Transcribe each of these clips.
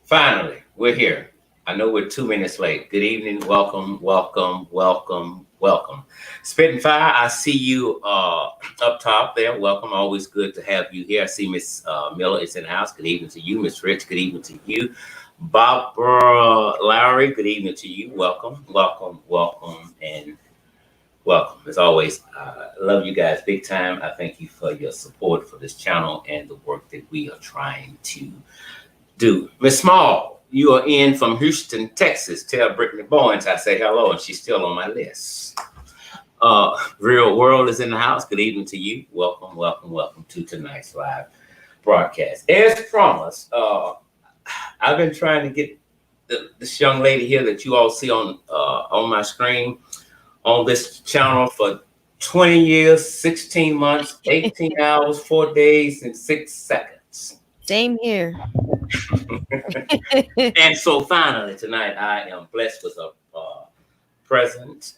Finally, we're here. I know we're 2 minutes late. Good evening. Welcome, welcome, welcome, welcome. Spitting Fire, I see you up top there. Welcome. Always good to have you here. I see Miss Miller is in the house. Good evening to you. Miss Rich, good evening to you. Barbara Lowry, good evening to you. Welcome, welcome, welcome, and welcome. As always, I love you guys big time. I thank you for your support for this channel and the work that we are trying to do. Miss Small, you are in from Houston, Texas. Tell Brittany Bowens I say hello, and she's still on my list. Real World is in the house. Good evening to you. Welcome, welcome, welcome to tonight's live broadcast. As promised, I've been trying to get this young lady here that you all see on my screen on this channel for 20 years, 16 months, 18 hours, 4 days, and 6 seconds. Same here. And so finally tonight, I am blessed with a present.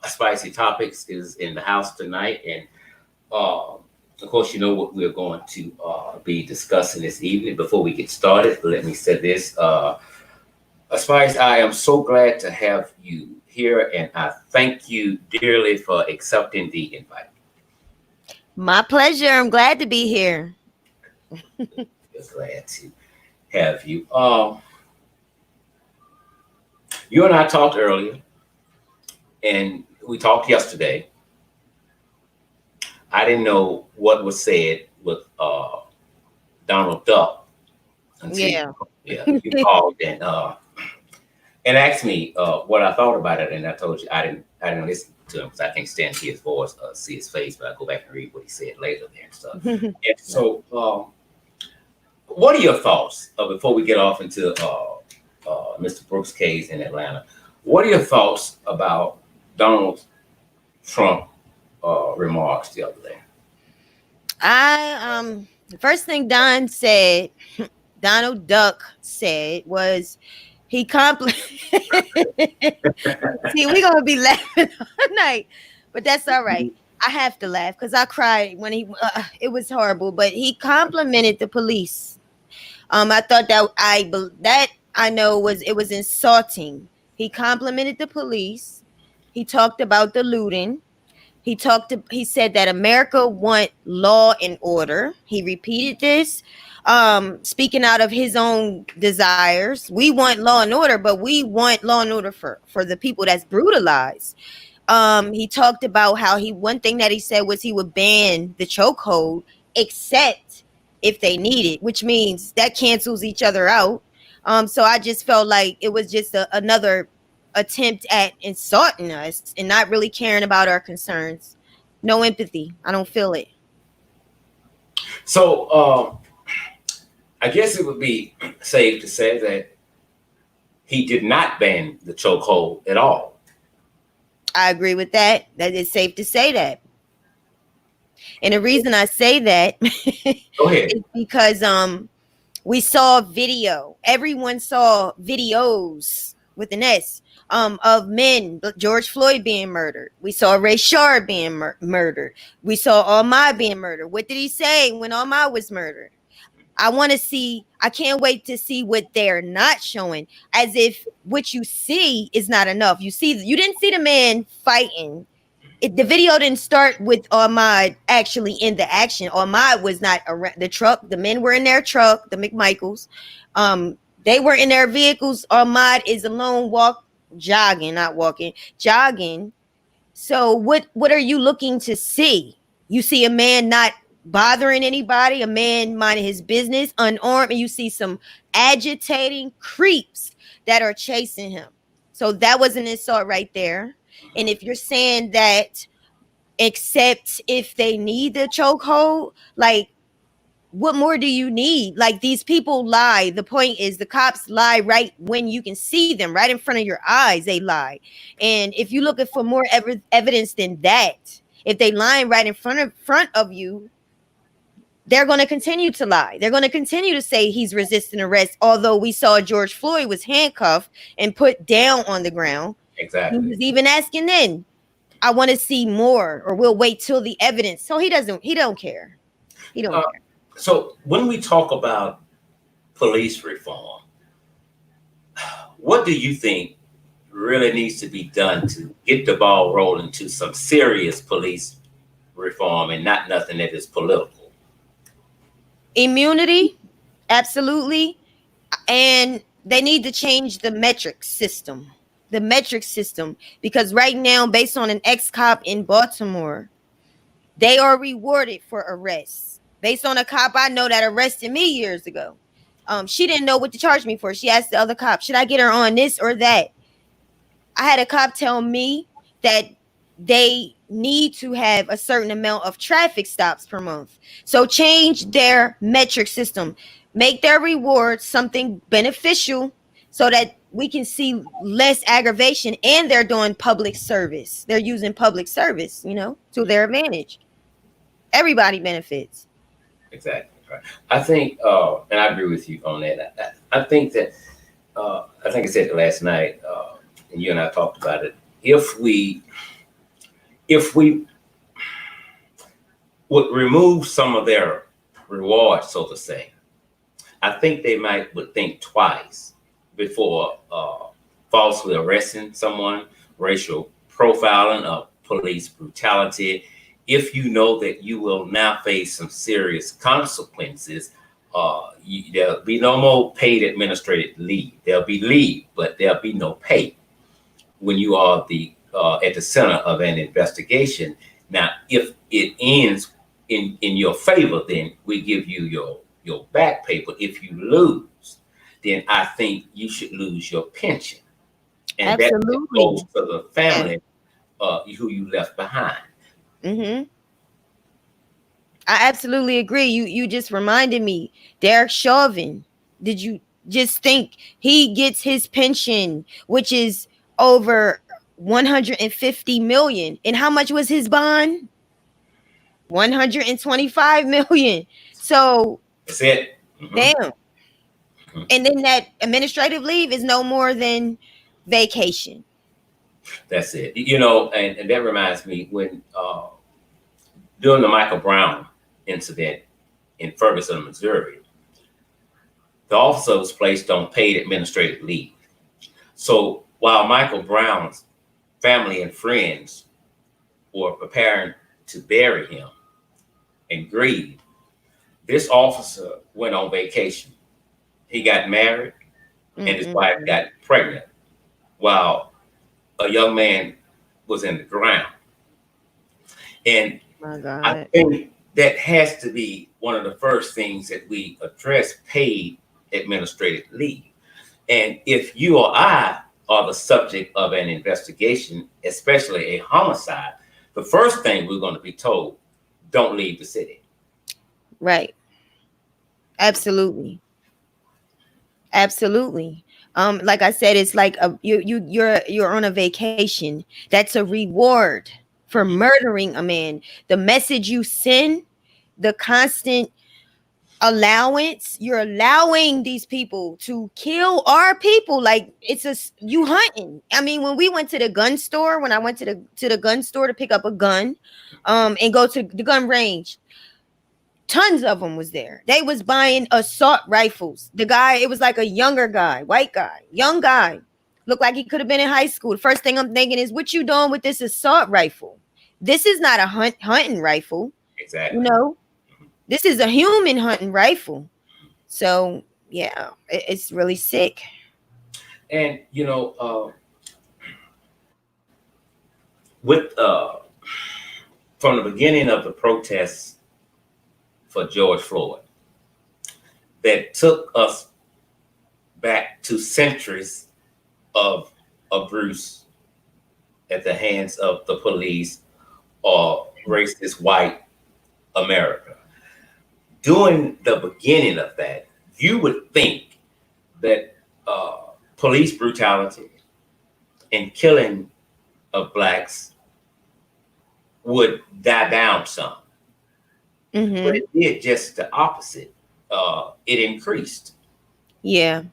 Spicy Topics is in the house tonight, and of course, you know what we're going to be discussing this evening. Before we get started, let me say this: Spice, I am so glad to have you here, and I thank you dearly for accepting the invite. My pleasure. I'm glad to be here. Glad to have you. You and I talked earlier, and we talked yesterday. I didn't know what was said with Donald Duck until you called and asked me what I thought about it, and I told you I didn't listen to him because I can't stand to hear his voice, see his face, but I go back and read what he said later there and stuff. And so, what are your thoughts before we get off into Mr. Brooks' case in Atlanta? What are your thoughts about Donald Trump remarks the other day? The first thing Donald Duck said was he See, we're gonna be laughing all night, but that's all right. I have to laugh because I cried when it was horrible, but he complimented the police. I thought that I know it was insulting. He complimented the police. He talked about the looting. He said that America want law and order. He repeated this, speaking out of his own desires. We want law and order, but we want law and order for the people that's brutalized. He talked about how one thing that he said was he would ban the chokehold, except if they need it, which means that cancels each other out. So I just felt like it was just another attempt at insulting us and not really caring about our concerns. No empathy. I don't feel it. So I guess it would be safe to say that he did not ban the chokehold at all. I agree with that. That is safe to say that. And the reason I say that Go ahead. is because we saw video. Everyone saw videos with an S of men, George Floyd being murdered. We saw Rayshard being murdered. We saw Ahmaud being murdered. What did he say when Ahmaud was murdered? I can't wait to see what they're not showing, as if what you see is not enough. You didn't see the man fighting. The video didn't start with Ahmaud actually in the action. Ahmaud was not around the truck. The men were in their truck, the McMichaels. They were in their vehicles. Ahmaud is alone, jogging. So what are you looking to see? You see a man not bothering anybody, a man minding his business, unarmed, and you see some agitating creeps that are chasing him. So that was an insult right there. And if you're saying that, except if they need the chokehold, like, what more do you need? Like, these people lie. The point is, the cops lie right when you can see them, right in front of your eyes. They lie. And if you're looking for more evidence than that, if they lying right in front of you, they're going to continue to lie. They're going to continue to say he's resisting arrest, although we saw George Floyd was handcuffed and put down on the ground. Exactly. He was even asking then, I want to see more, or we'll wait till the evidence. So he don't care. He don't care. So when we talk about police reform. What do you think really needs to be done to get the ball rolling to some serious police reform and not nothing that is political? Immunity, absolutely. And they need to change the metric system. The metric system. Because right now, based on an ex-cop in Baltimore, they are rewarded for arrests. Based on a cop I know that arrested me years ago. She didn't know what to charge me for. She asked the other cop, should I get her on this or that? I had a cop tell me that they need to have a certain amount of traffic stops per month. So change their metric system. Make their rewards something beneficial so that we can see less aggravation, and they're doing public service. They're using public service, to their advantage. Everybody benefits. Exactly. Right. I think, and I agree with you on that. I think that, I think I said it last night, and you and I talked about it. If we would remove some of their rewards, so to say, I think they would think twice before falsely arresting someone, racial profiling, or police brutality. If you know that you will now face some serious consequences, there'll be no more paid administrative leave. There'll be leave, but there'll be no pay when you are at the center of an investigation. Now, if it ends in your favor, then we give you your back pay. But if you lose, then I think you should lose your pension. And Absolutely. that goes to the family who you left behind. Mm-hmm. I absolutely agree. You just reminded me, Derek Chauvin. Did you just think he gets his pension, which is over 150 million? And how much was his bond? 125 million. So that's it. Mm-hmm. Damn. Mm-hmm. And then that administrative leave is no more than vacation. That's it. And that reminds me when during the Michael Brown incident in Ferguson, Missouri, the officer was placed on paid administrative leave. So while Michael Brown's family and friends were preparing to bury him and grieve, this officer went on vacation. He got married, and his wife got pregnant while a young man was in the ground. And My God. I think that has to be one of the first things that we address: paid administrative leave. And if you or I are the subject of an investigation, especially a homicide, the first thing we're going to be told, don't leave the city. Right. Absolutely. Absolutely. Like I said, it's like you're on a vacation. That's a reward for murdering a man. The message you send, the constant allowance, you're allowing these people to kill our people. Like you hunting. I mean, when we went to the gun store, when I went to the gun store to pick up a gun, and go to the gun range, tons of them was there. They was buying assault rifles. The guy, it was like a younger guy, white guy, young guy, looked like he could have been in high school. The first thing I'm thinking is, what you doing with this assault rifle? This is not a hunting rifle. Exactly. This is a human hunting rifle. So yeah, it's really sick. And with from the beginning of the protests for George Floyd, that took us back to centuries of abuse at the hands of the police or racist white America. During the beginning of that, you would think that police brutality and killing of blacks would die down some. Mm-hmm. But it did just the opposite. It increased. Yeah.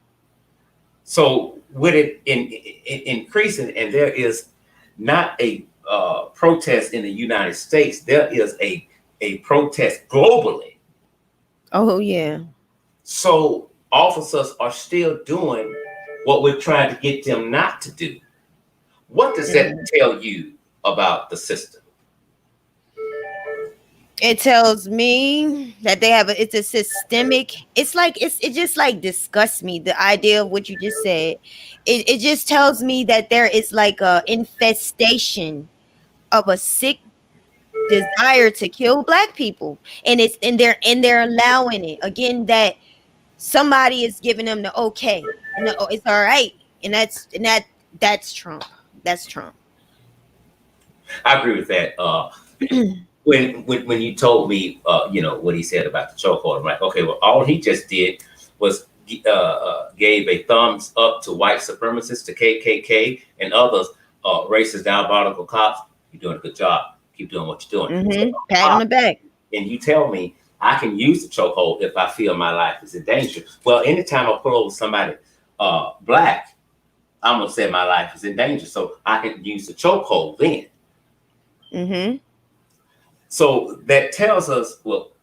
So with it increasing, and there is not a protest in the United States, there is a protest globally. Oh yeah. So officers are still doing what we're trying to get them not to do. What does that tell you about the system? It tells me that it's a systemic, it just like disgusts me, the idea of what you just said. It just tells me that there is like a infestation of a sick desire to kill black people, and they're allowing it again, that somebody is giving them the okay, and it's all right, and that's Trump. That's Trump. I agree with that. When you told me, what he said about the chokehold, I'm like, okay, well, all he just did was gave a thumbs up to white supremacists, to KKK, and others, racist, diabolical cops. You're doing a good job. Keep doing what you're doing. So, pat on the back. And you tell me I can use the chokehold if I feel my life is in danger. Well, anytime I pull over somebody black, I'm gonna say my life is in danger, so I can use the chokehold then. So that tells us what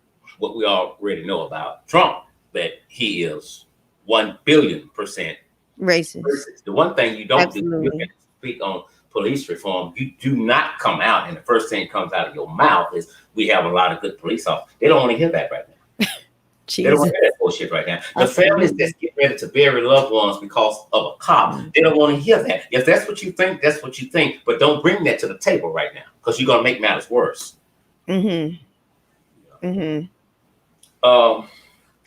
we already know about Trump, that he is 1,000,000,000% racist. The one thing you don't do, you can speak on police reform, you do not come out and the first thing that comes out of your mouth is we have a lot of good police officers. They don't want to hear that right now. They don't want to hear that bullshit right now. The families that get ready to bury loved ones because of a cop, they don't want to hear that. If that's what you think, that's what you think. But don't bring that to the table right now, because you're going to make matters worse.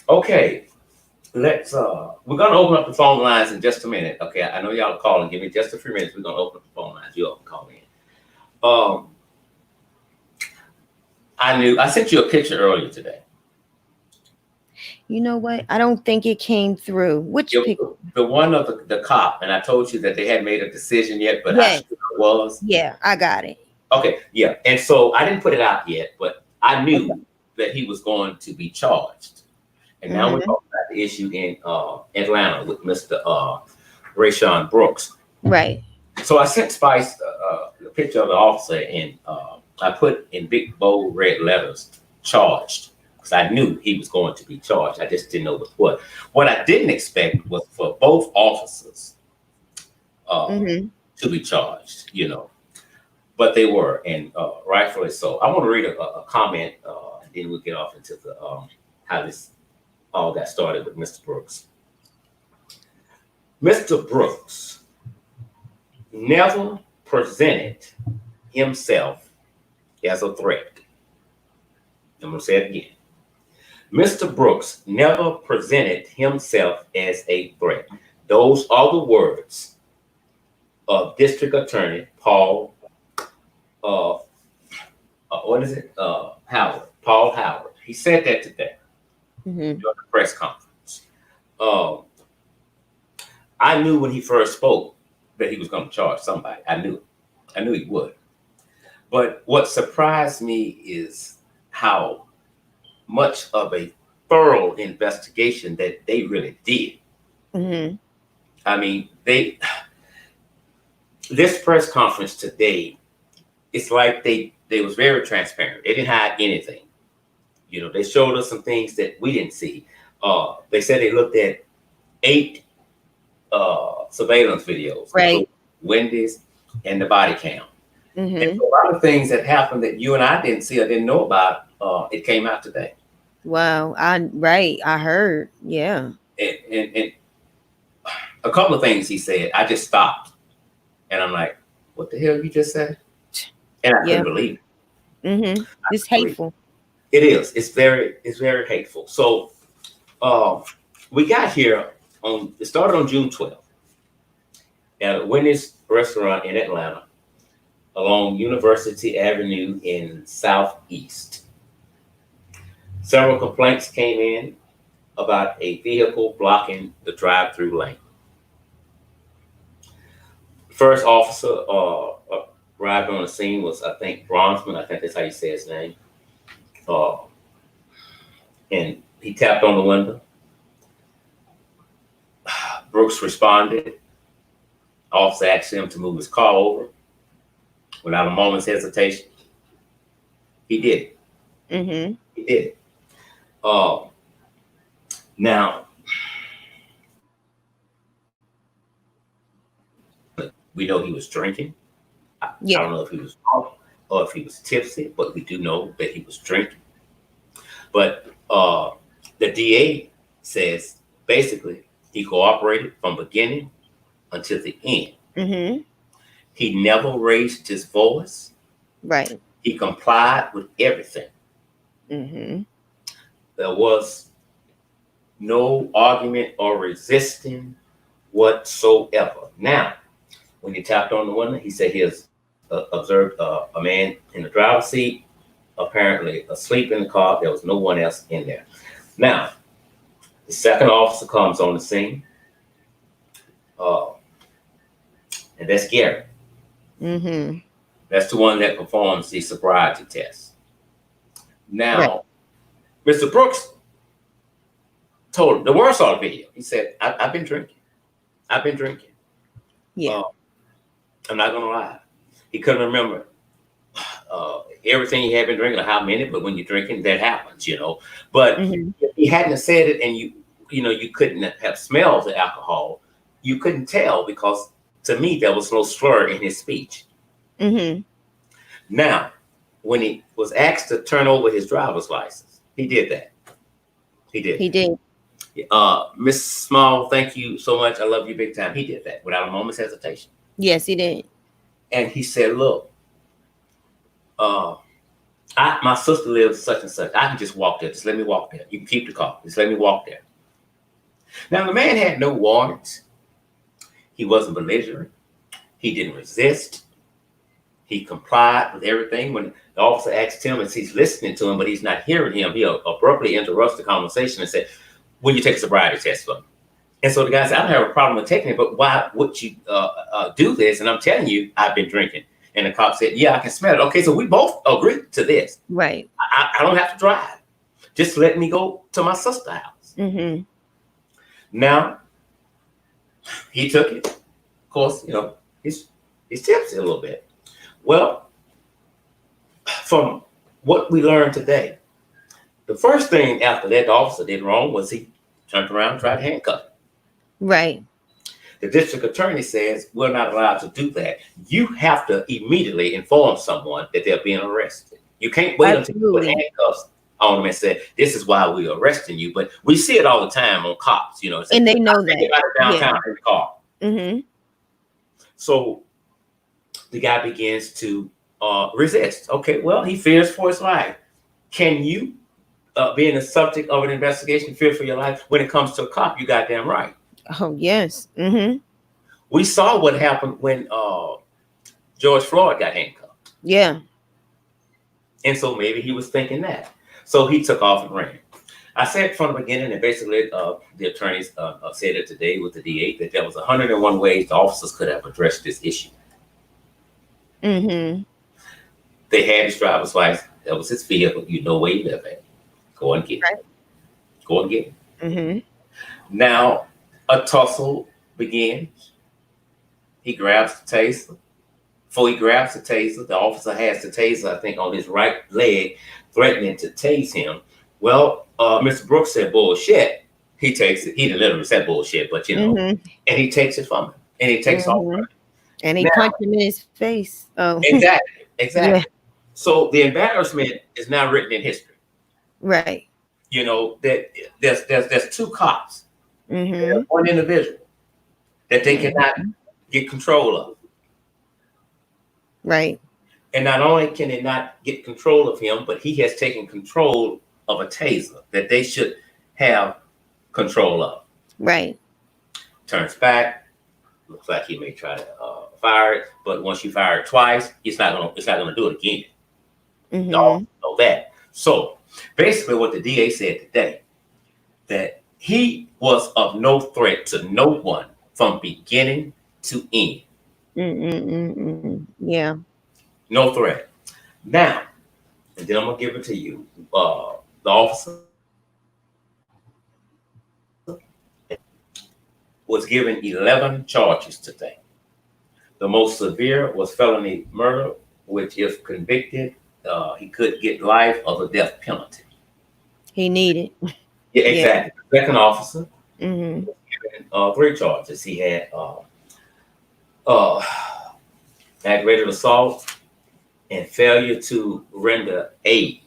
Okay. Let's we're gonna open up the phone lines in just a minute. Okay, I know y'all are calling. Give me just a few minutes. We're gonna open up the phone lines. You all can call in. I sent you a picture earlier today. You know what? I don't think it came through. Which picture? The one of the cop, and I told you that they hadn't made a decision yet, but I sure it was. Yeah, I got it. Okay, yeah. And so I didn't put it out yet, but I knew that he was going to be charged. And now we're talking about the issue in Atlanta with Mr. Rayshard Brooks. Right. So I sent Spice a picture of the officer, and I put in big, bold, red letters, charged, because I knew he was going to be charged. I just didn't know with what. What I didn't expect was for both officers to be charged, But they were, and rightfully so. I want to read a comment, and then we'll get off into the how this all got started with Mr. Brooks. Mr. Brooks never presented himself as a threat. I'm going to say it again. Mr. Brooks never presented himself as a threat. Those are the words of District Attorney Paul, Howard. Paul Howard. He said that today. During the press conference. I knew when he first spoke that he was going to charge somebody. I knew he would. But what surprised me is how much of a thorough investigation that they really did. I mean, this press conference today, it's like they was very transparent. They didn't hide anything. They showed us some things that we didn't see. They said they looked at 8 surveillance videos, right? Wendy's and the body cam. And so a lot of things that happened that you and I didn't see or didn't know about, it came out today. Wow. I heard. Yeah. And a couple of things he said, I just stopped. And I'm like, what the hell you just said? And I couldn't believe it. It's hateful. It is. It's very hateful. So we got here it started on June 12th at a Wendy's restaurant in Atlanta along University Avenue in Southeast. Several complaints came in about a vehicle blocking the drive-through lane. First officer arrived on the scene was, I think, Bronsman. I think that's how you say his name. And he tapped on the window. Brooks responded. Officer asked him to move his car over. Without a moment's hesitation, he did it. He did it. Now, We know he was drinking. I Yeah. don't know if he was drunk or if he was tipsy, but we do know that he was drinking. But the DA says basically he cooperated from beginning until the end. Mm-hmm. He never raised his voice. Right. He complied with everything. Mm-hmm. There was no argument or resisting whatsoever. Now, when he tapped on the window, he said he has observed a man in the driver's seat, apparently asleep in the car. There was no one else in there. Now, the second officer comes on the scene, uh, and that's Gary. Mm-hmm. That's the one that performs the sobriety test. Right. Now, Mr. Brooks told him, the worst saw the video. He said, I've been drinking. I've been drinking. Yeah. I'm not going to lie. He couldn't remember everything he had been drinking or how many, but when you're drinking, that happens, you know. But if he hadn't said it and you couldn't have smelled the alcohol, you couldn't tell because to me, there was no slur in his speech. Mm-hmm. Now, when he was asked to turn over his driver's license, he did that. He did. He did. Miss Small, thank you so much. I love you big time. He did that without a moment's hesitation. Yes, he did. And he said, look, my sister lives such and such. I can just walk there. Just let me walk there. You can keep the car. Just let me walk there. Now, the man had no warrants. He wasn't belligerent. He didn't resist. He complied with everything. When the officer asked him, and he's listening to him, but he's not hearing him, he abruptly interrupts the conversation and said, will you take a sobriety test for me? And so the guy said, I don't have a problem with taking it, but why would you do this? And I'm telling you, I've been drinking. And the cop said, yeah, I can smell it. Okay, so we both agreed to this. Right. I don't have to drive. Just let me go to my sister's house. Mm-hmm. Now, he took it. Of course, he's tipsy a little bit. Well, from what we learned today, the first thing after that the officer did wrong was he turned around and tried to handcuff him. Right. The district attorney says we're not allowed to do that. You have to immediately inform someone that they're being arrested. You can't wait until you put handcuffs on them and say, this is why we're arresting you. But we see it all the time on cops, And they know that. Downtown in the car. Mm-hmm. So the guy begins to resist. Okay, well, he fears for his life. Can you, being a subject of an investigation, fear for your life? When it comes to a cop, you goddamn right. Oh, yes. Mm-hmm. We saw what happened when George Floyd got handcuffed. Yeah. And so maybe he was thinking that. So he took off and ran. I said from the beginning, and basically the attorneys said it today with the DA, that there was 101 ways the officers could have addressed this issue. Mm-hmm. They had his driver's license. That was his vehicle. You know where he lived at. Go and get it. Right. Go and get it. Mm-hmm. Now, a tussle begins. He grabs the taser. Before he grabs the taser, the officer has the taser, I think, on his right leg, threatening to tase him. Well, Mr. Brooks said bullshit. He takes it. He didn't literally say bullshit, but and he takes it from him. And he takes off running. And he punched him in his face. Oh, exactly. Yeah. So the embarrassment is now written in history. Right. That there's two cops, Mm-hmm. one individual that they cannot get control of. Right. And not only can they not get control of him, but he has taken control of a taser that they should have control of. Right. Turns back. Looks like he may try to fire it, but once you fire it twice, it's not gonna do it again. Mm-hmm. Y'all know that. So basically, what the DA said today, that he was of no threat to no one from beginning to end. Yeah. No threat. Now, and then I'm gonna give it to you. The officer was given 11 charges today. The most severe was felony murder, which, if convicted, he could get life or the death penalty. He needed. Yeah, exactly. The second officer was given 3 charges. He had uh, aggravated assault and failure to render aid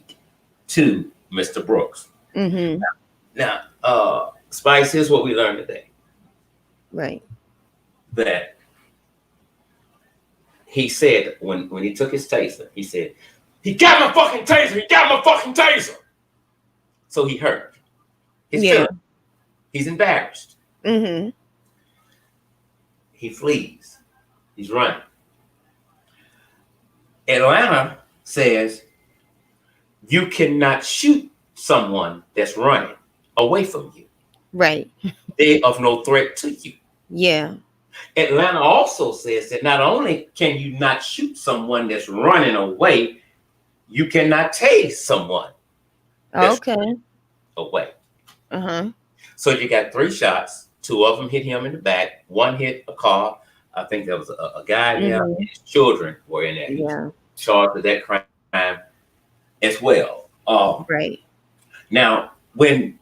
to Mr. Brooks. Mm-hmm. Now, Spice, here's what we learned today. Right. That he said when he took his taser, he said, he got my fucking taser, he got my fucking taser. So he hurt. His feelings. He's embarrassed. Mm-hmm. He flees. He's running. Atlanta says you cannot shoot someone that's running away from you. Right. They're of no threat to you. Yeah. Atlanta also says that not only can you not shoot someone that's running away, you cannot tase someone that's away. Uh-huh. So you got 3 shots. 2 of them hit him in the back. 1 hit a car. I think there was a guy there. And his children were in there. Yeah. Charged with that crime as well. Right. Now, when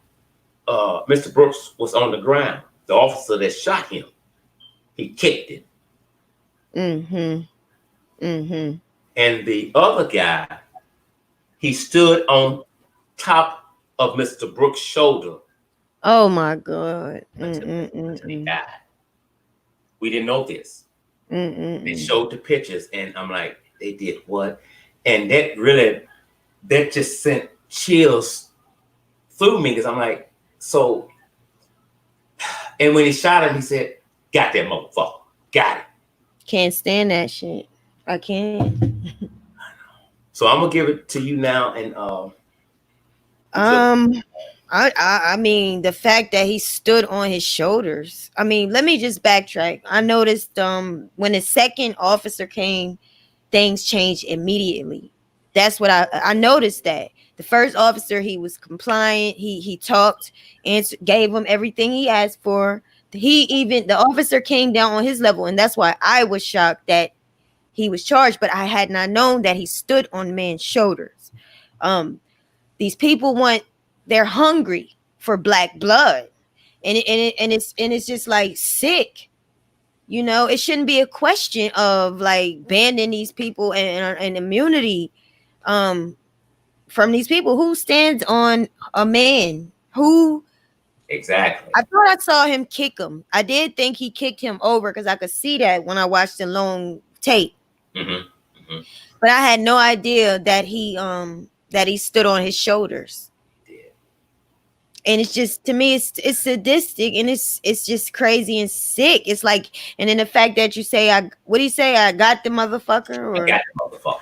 Mr. Brooks was on the ground, the officer that shot him, he kicked him. Mm-hmm. Mm-hmm. And the other guy, he stood on top of Mr. Brooks' shoulder. Oh my God. Until he died. We didn't know this. Mm-mm. They showed the pictures, and I'm like, they did what? And that just sent chills through me because I'm like, so. And when he shot him, he said, "Got that motherfucker, got it." Can't stand that shit. I can't. So I'm gonna give it to you now, and I mean, the fact that he stood on his shoulders. I mean, let me just backtrack. I noticed when the second officer came, things changed immediately. That's what I noticed. That the first officer, he was compliant. He talked, gave him everything he asked for. The officer came down on his level, and that's why I was shocked that he was charged. But I had not known that he stood on the man's shoulders. These people they're hungry for black blood, and it's just like sick. You know, it shouldn't be a question of like banning these people and immunity from these people. Who stands on a man who exactly? I thought I saw him kick him. I did think he kicked him over because I could see that when I watched the long tape. Mm-hmm. Mm-hmm. But I had no idea that he stood on his shoulders. And it's just, to me, it's sadistic, and it's just crazy and sick. It's like, and then the fact that you say, what do you say? I got the motherfucker, or I got the motherfucker.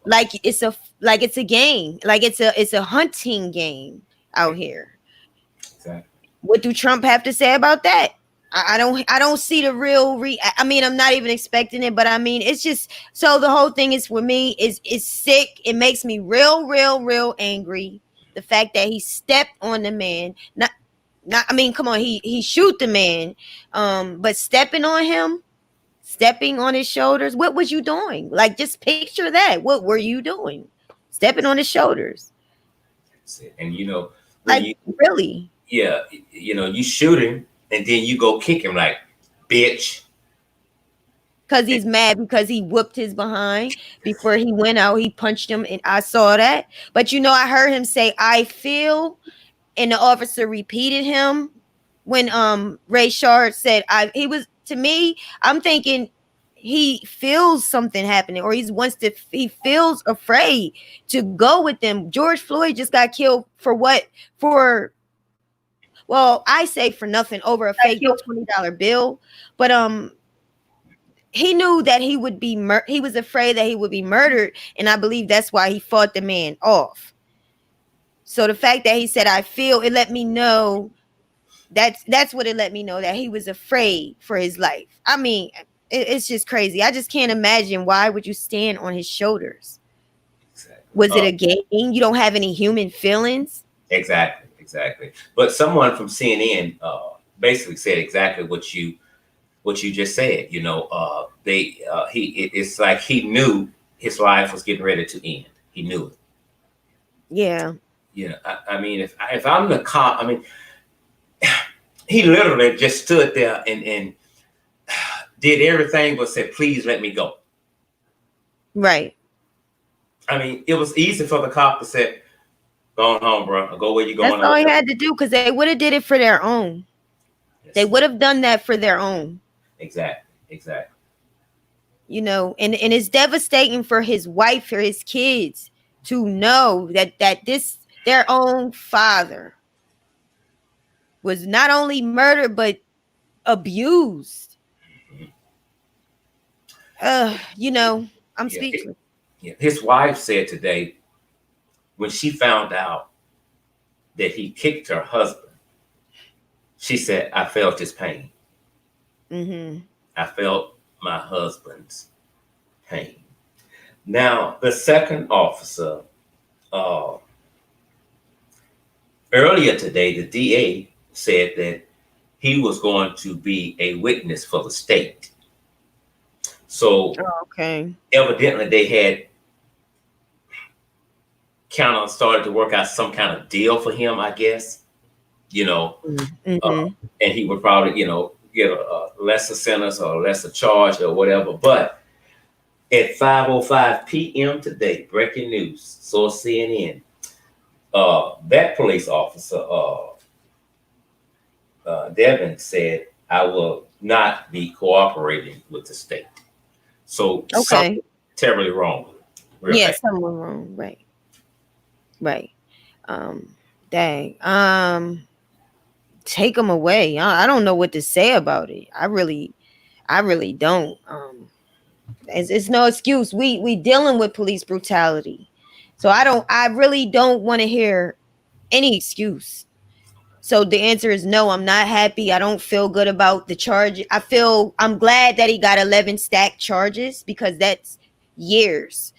Like it's a game, like it's a hunting game out here. Exactly. What do Trump have to say about that? I don't see the real I mean, I'm not even expecting it, but I mean, it's just, so the whole thing is, for me, is sick. It makes me real angry. The fact that he stepped on the man, not I mean, come on, he shoot the man, but stepping on his shoulders. What was you doing? Like, just picture that. What were you doing? Stepping on his shoulders. That's it. And like, really? Yeah, you shoot him and then you go kick him like, bitch. Because he's mad because he whooped his behind before he went out. He punched him, and I saw that. But I heard him say, "I feel," and the officer repeated him when Rayshard said, to me, I'm thinking he feels something happening, or he feels afraid to go with them. George Floyd just got killed for what? Well, I say for nothing, over a fake $20 bill. But he knew that he would be he was afraid that he would be murdered, and I believe that's why he fought the man off. So the fact that he said, "I feel," it let me know, that's what it let me know, that he was afraid for his life. I mean, it's just crazy. I just can't imagine, why would you stand on his shoulders? Exactly. Was it a game? You don't have any human feelings? Exactly. But someone from CNN basically said exactly what you just said. It's like he knew his life was getting ready to end. He knew it. Yeah. I mean, if I'm the cop, I mean, he literally just stood there and did everything but said, please let me go. Right. I mean, it was easy for the cop to say, go on home, bro. Go where you That's going all he on. had to do, because they would have did it for their own. They would have done that for their own. Exactly. You know, and it's devastating for his wife, for his kids, to know that this their own father was not only murdered but abused. You know, I'm Yeah, speechless. his wife said today, when she found out that he kicked her husband, she said, I felt his pain. Mm-hmm. I felt my husband's pain. Now, the second officer, uh, earlier today, the DA said that he was going to be a witness for the state. So Okay. evidently they had kind of started to work out some kind of deal for him, I guess, you know, Mm-hmm. and he would probably, get a lesser sentence or a lesser charge or whatever. But at 5:05 p.m. today, breaking news, source CNN, that police officer, Devin, said, I will not be cooperating with the state. So Okay. something terribly wrong with it. Real Yeah, bad. someone wrong. Right. Right. Um, dang. Take them away. I don't know what to say about it. I really don't. It's no excuse. We dealing with police brutality, so I really don't want to hear any excuse. So the answer is no. I'm not happy. I don't feel good about the charge. I'm glad that he got 11 stacked charges, because that's years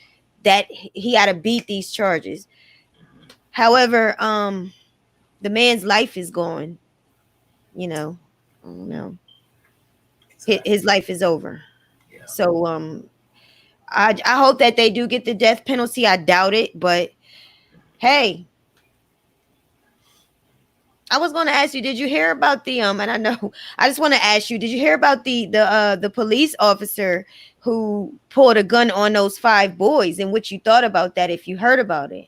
that he had to beat these charges. However, the man's life is gone. You know, I don't know. Exactly. His life is over. Yeah. So I hope that they do get the death penalty. I doubt it, but hey, I was going to ask you, did you hear about the and I know I just want to ask you, did you hear about the police officer who pulled a gun on those 5 boys, and what you thought about that, if you heard about it?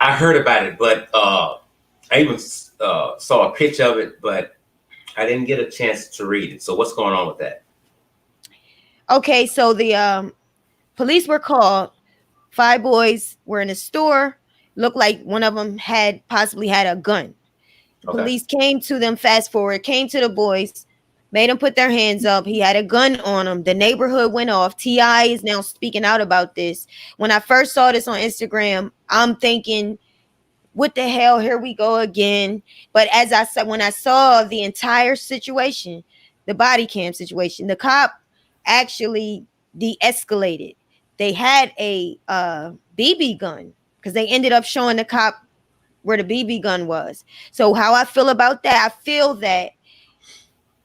I heard about it, but I even saw a picture of it, but I didn't get a chance to read it. So what's going on with that? Okay, so the police were called. 5 boys were in a store. Looked like one of them had possibly had a gun. The Okay. police came to them, fast forward, came to the boys, made them put their hands up. He had a gun on him. The neighborhood went off. T.I. is now speaking out about this. When I first saw this on Instagram, I'm thinking, what the hell? Here we go again. But as I said, when I saw the entire situation, the body cam situation, the cop actually de-escalated. They had a BB gun, because they ended up showing the cop where the BB gun was. So how I feel about that, I feel that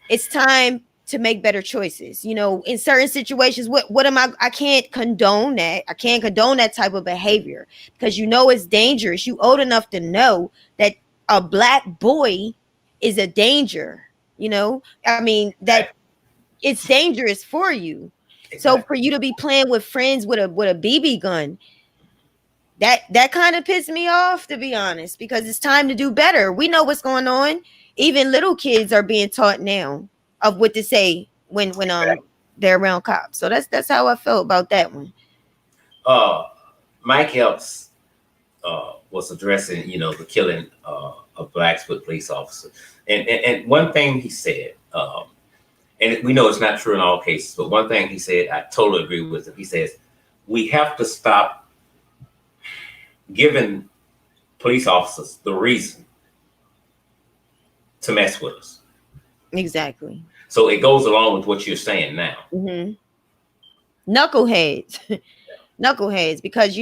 it's time to make better choices. You know, in certain situations, what am I can't condone that. I can't condone that type of behavior, because you know it's dangerous. You old enough to know that a black boy is a danger, you know? I mean, that it's dangerous for you. So Exactly. for you to be playing with friends with a BB gun, that kind of pissed me off, to be honest, because it's time to do better. We know what's going on. Even little kids are being taught now of what to say when they're around cops. So that's how I felt about that one. Uh, Mike Epps was addressing, the killing of blacks with police officers, and one thing he said, and we know it's not true in all cases, but one thing he said, I totally agree with him. He says we have to stop giving police officers the reason to mess with us. Exactly. So it goes along with what you're saying now. Mm-hmm. Knuckleheads, knuckleheads, because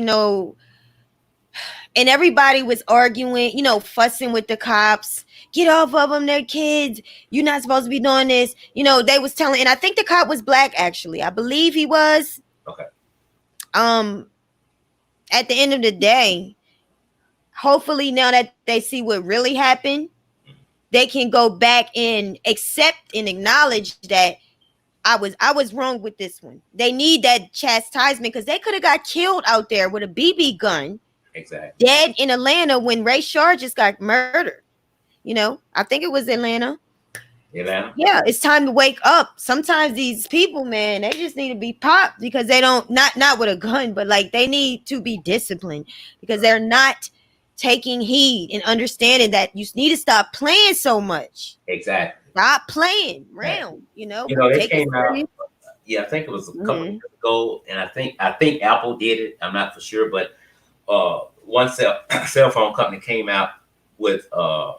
and everybody was arguing, fussing with the cops. Get off of them, they're kids. You're not supposed to be doing this. They was telling, and I think the cop was black, actually. I believe he was. Okay. At the end of the day, hopefully now that they see what really happened, they can go back and accept and acknowledge that I was wrong with this one. They need that chastisement because they could have got killed out there with a BB gun. Exactly. Dead in Atlanta when Rayshard just got murdered. You know, I think it was Atlanta. Atlanta. Yeah, it's time to wake up. Sometimes these people, man, they just need to be popped because they don't not with a gun, but like they need to be disciplined because they're not taking heed and understanding that you need to stop playing so much. Exactly. Stop playing around, They take it came out. serious. Yeah, I think it was a couple of years ago, and I think Apple did it. I'm not for sure, but one cell phone company came out with a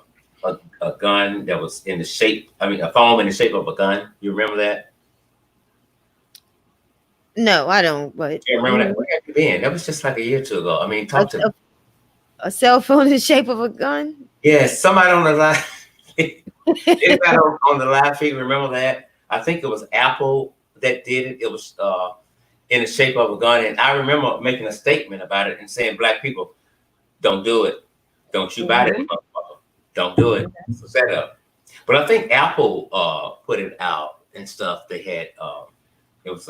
gun that was in the shape. I mean, a foam in the shape of a gun. You remember that? No, I don't. But You remember that? Where have you been? That was just like a year or two ago. I mean, talk to me. A cell phone in the shape of a gun. Yeah, somebody on the line. Anybody on the live feed remember that? I think it was Apple that did it. It was in the shape of a gun, and I remember making a statement about it and saying, "Black people, don't do it. Don't you buy that motherfucker. Don't do it. It's a setup." But I think Apple put it out and stuff. They had it was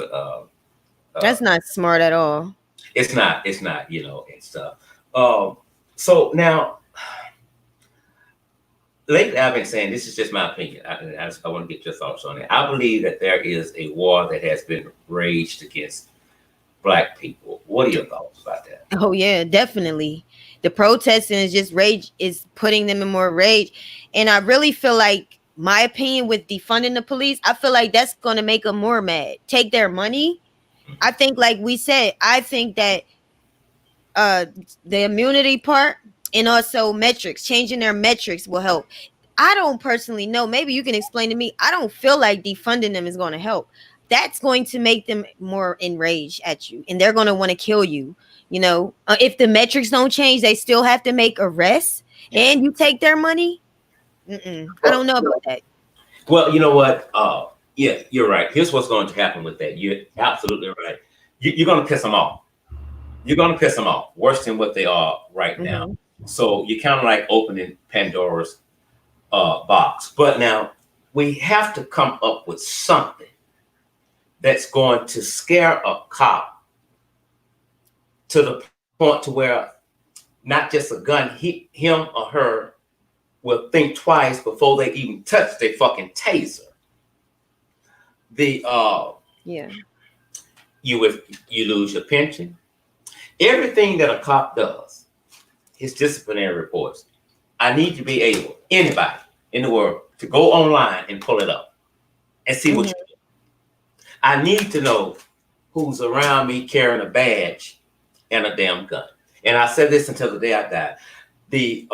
that's not smart at all. It's not, and stuff. So now, lately I've been saying, this is just my opinion. I want to get your thoughts on it. I believe that there is a war that has been waged against Black people. What are your thoughts about that? Oh yeah, definitely. The protesting is just rage, is putting them in more rage. And I really feel like my opinion with defunding the police, I feel like that's going to make them more mad. Take their money. I think, like we said, I think that the immunity part and also metrics, changing their metrics will help. I don't personally know. Maybe you can explain to me. I don't feel like defunding them is going to help. That's going to make them more enraged at you, and they're going to want to kill you. If the metrics don't change, they still have to make arrests, and you take their money. I don't know about that. Well, you know what? Yeah, you're right. Here's what's going to happen with that. You're absolutely right. You're going to piss them off. You're going to piss them off worse than what they are right now. So you're kind of like opening Pandora's box. But now we have to come up with something that's going to scare a cop to the point to where not just a gun, him or her will think twice before they even touch their fucking taser. You lose your pension. Everything that a cop does, his disciplinary reports, I need to be able, anybody in the world, to go online and pull it up and see what you do. I need to know who's around me carrying a badge and a damn gun. And I said this until the day I died. The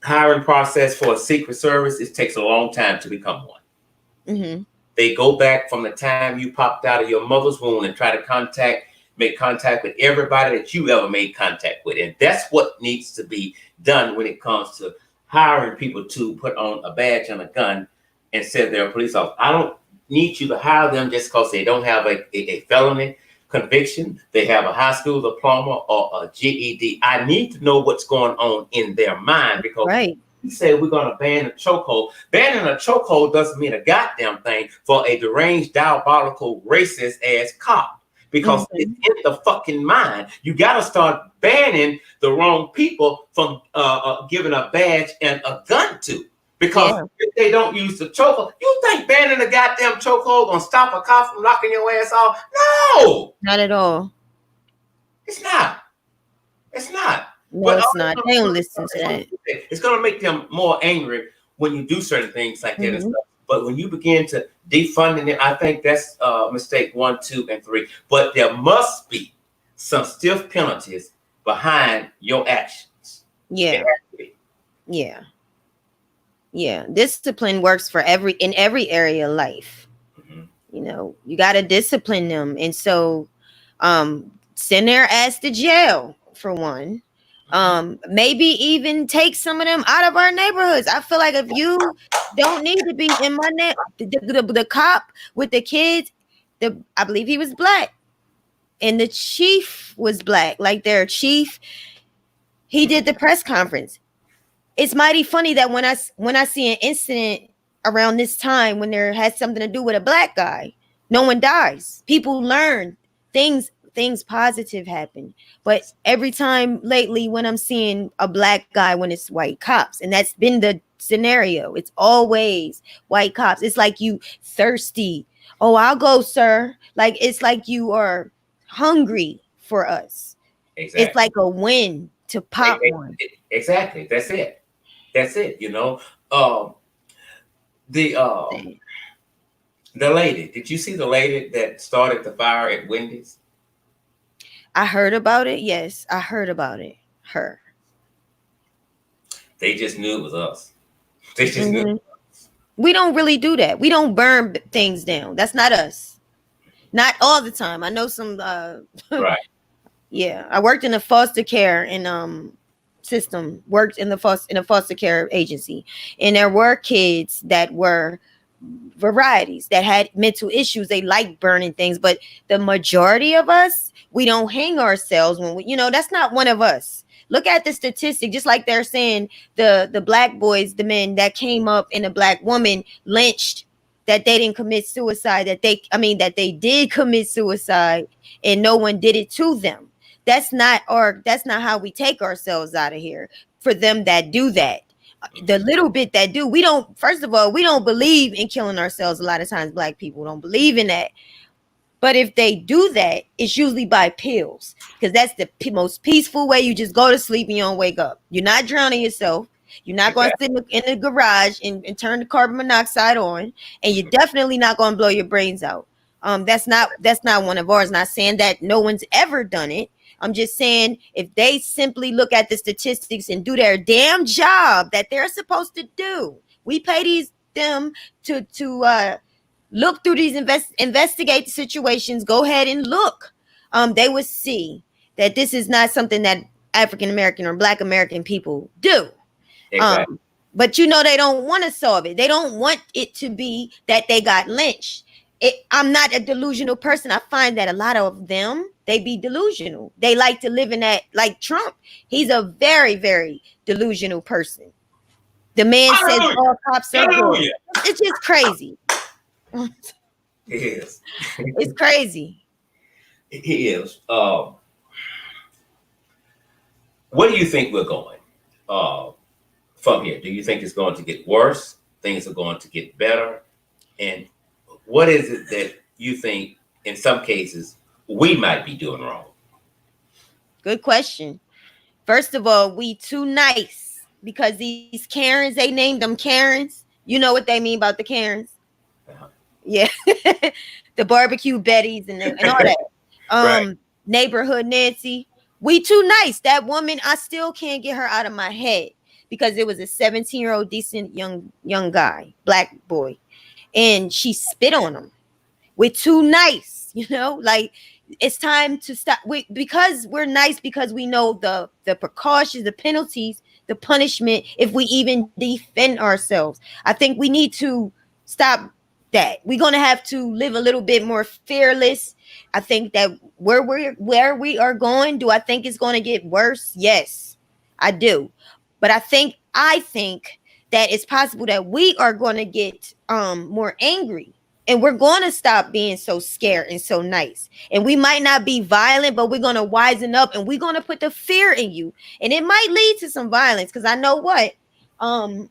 hiring process for a Secret Service, it takes a long time to become one. They go back from the time you popped out of your mother's womb and try to make contact with everybody that you ever made contact with. And that's what needs to be done when it comes to hiring people to put on a badge and a gun and say they're a police officer. I don't need you to hire them just because they don't have a felony conviction, they have a high school diploma or a GED. I need to know what's going on in their mind, because you say we're going to ban a chokehold. Banning a chokehold doesn't mean a goddamn thing for a deranged, diabolical, racist ass cop, because it's in the fucking mind. You got to start banning the wrong people from giving a badge and a gun to. Because if they don't use the chokehold, you think banning a goddamn chokehold gonna stop a cop from knocking your ass off? No, not at all. It's not. It's not. No, but it's not. They don't listen to that. It's gonna make them more angry when you do certain things like that and stuff. But when you begin to defunding it, I think that's mistake 1, 2, and 3. But there must be some stiff penalties behind your actions. Yeah, discipline works for in every area of life. You got to discipline them, and so send their ass to jail for one. Maybe even take some of them out of our neighborhoods. I feel like if you don't need to be in my the cop with the kids, I believe he was black, and the chief was black, like their chief. He did the press conference. It's mighty funny that when I see an incident around this time when there has something to do with a black guy, No one dies. People learn things positive happen. But every time lately when I'm seeing a black guy when it's white cops, and that's been the scenario, it's always white cops. It's like you thirsty. Oh, I'll go, sir. Like it's like you are hungry for us. It's Exactly. like a win to pop one. Exactly. That's it. That's it. You know, um, the the lady. Did you see the lady that started the fire at Wendy's? I heard about it. Yes, I heard about it. Her. They just knew it was us. They just knew. Mhm. We don't really do that. We don't burn things down. That's not us. Not all the time. I know some Right. yeah, I worked in a foster care and system, worked in a foster care agency, and there were kids that were varieties that had mental issues. They like burning things, but the majority of us, we don't hang ourselves when we, that's not one of us. Look at the statistic, just like they're saying the black boys, the men that came up in a black woman lynched, that they didn't commit suicide, that they did commit suicide and no one did it to them. That's not how we take ourselves out of here. For them that do that, the little bit that do, we don't, first of all, we don't believe in killing ourselves. A lot of times black people don't believe in that. But if they do that, it's usually by pills, because that's the most peaceful way. You just go to sleep and you don't wake up. You're not drowning yourself. You're not going to sit in the garage and turn the carbon monoxide on, and you're definitely not going to blow your brains out. That's not one of ours. Not saying that no one's ever done it. I'm just saying if they simply look at the statistics and do their damn job that they're supposed to do, we pay them to look through these investigate the situations. Go ahead and look. They would see that this is not something that African American or Black American people do. Exactly. But they don't want to solve it. They don't want it to be that they got lynched. I'm not a delusional person. I find that a lot of them, they be delusional. They like to live in that, like Trump. He's a very, very delusional person. The man says all cops are good. It's just crazy. It is. It's crazy. It is. Where do you think we're going from here? Do you think it's going to get worse? Things are going to get better? And what is it that you think, in some cases, we might be doing wrong? Good question. First of all, we too nice, because these Karens, they named them Karens. You know what they mean about the Karens? Uh-huh. Yeah. The barbecue Bettys and all that. Right. Neighborhood Nancy. We too nice. That woman, I still can't get her out of my head, because it was a 17-year-old decent young guy, black boy, and she spit on him. We're too nice, like it's time to stop. Because we're nice, because we know the precautions, the penalties, the punishment if we even defend ourselves. I think we need to stop that. We're gonna have to live a little bit more fearless. I think that where we are going, do I think it's going to get worse? Yes, I do. But I think that it's possible that we are going to get more angry, and we're going to stop being so scared and so nice. And we might not be violent, but we're going to wisen up, and we're going to put the fear in you. And it might lead to some violence, because I know what? I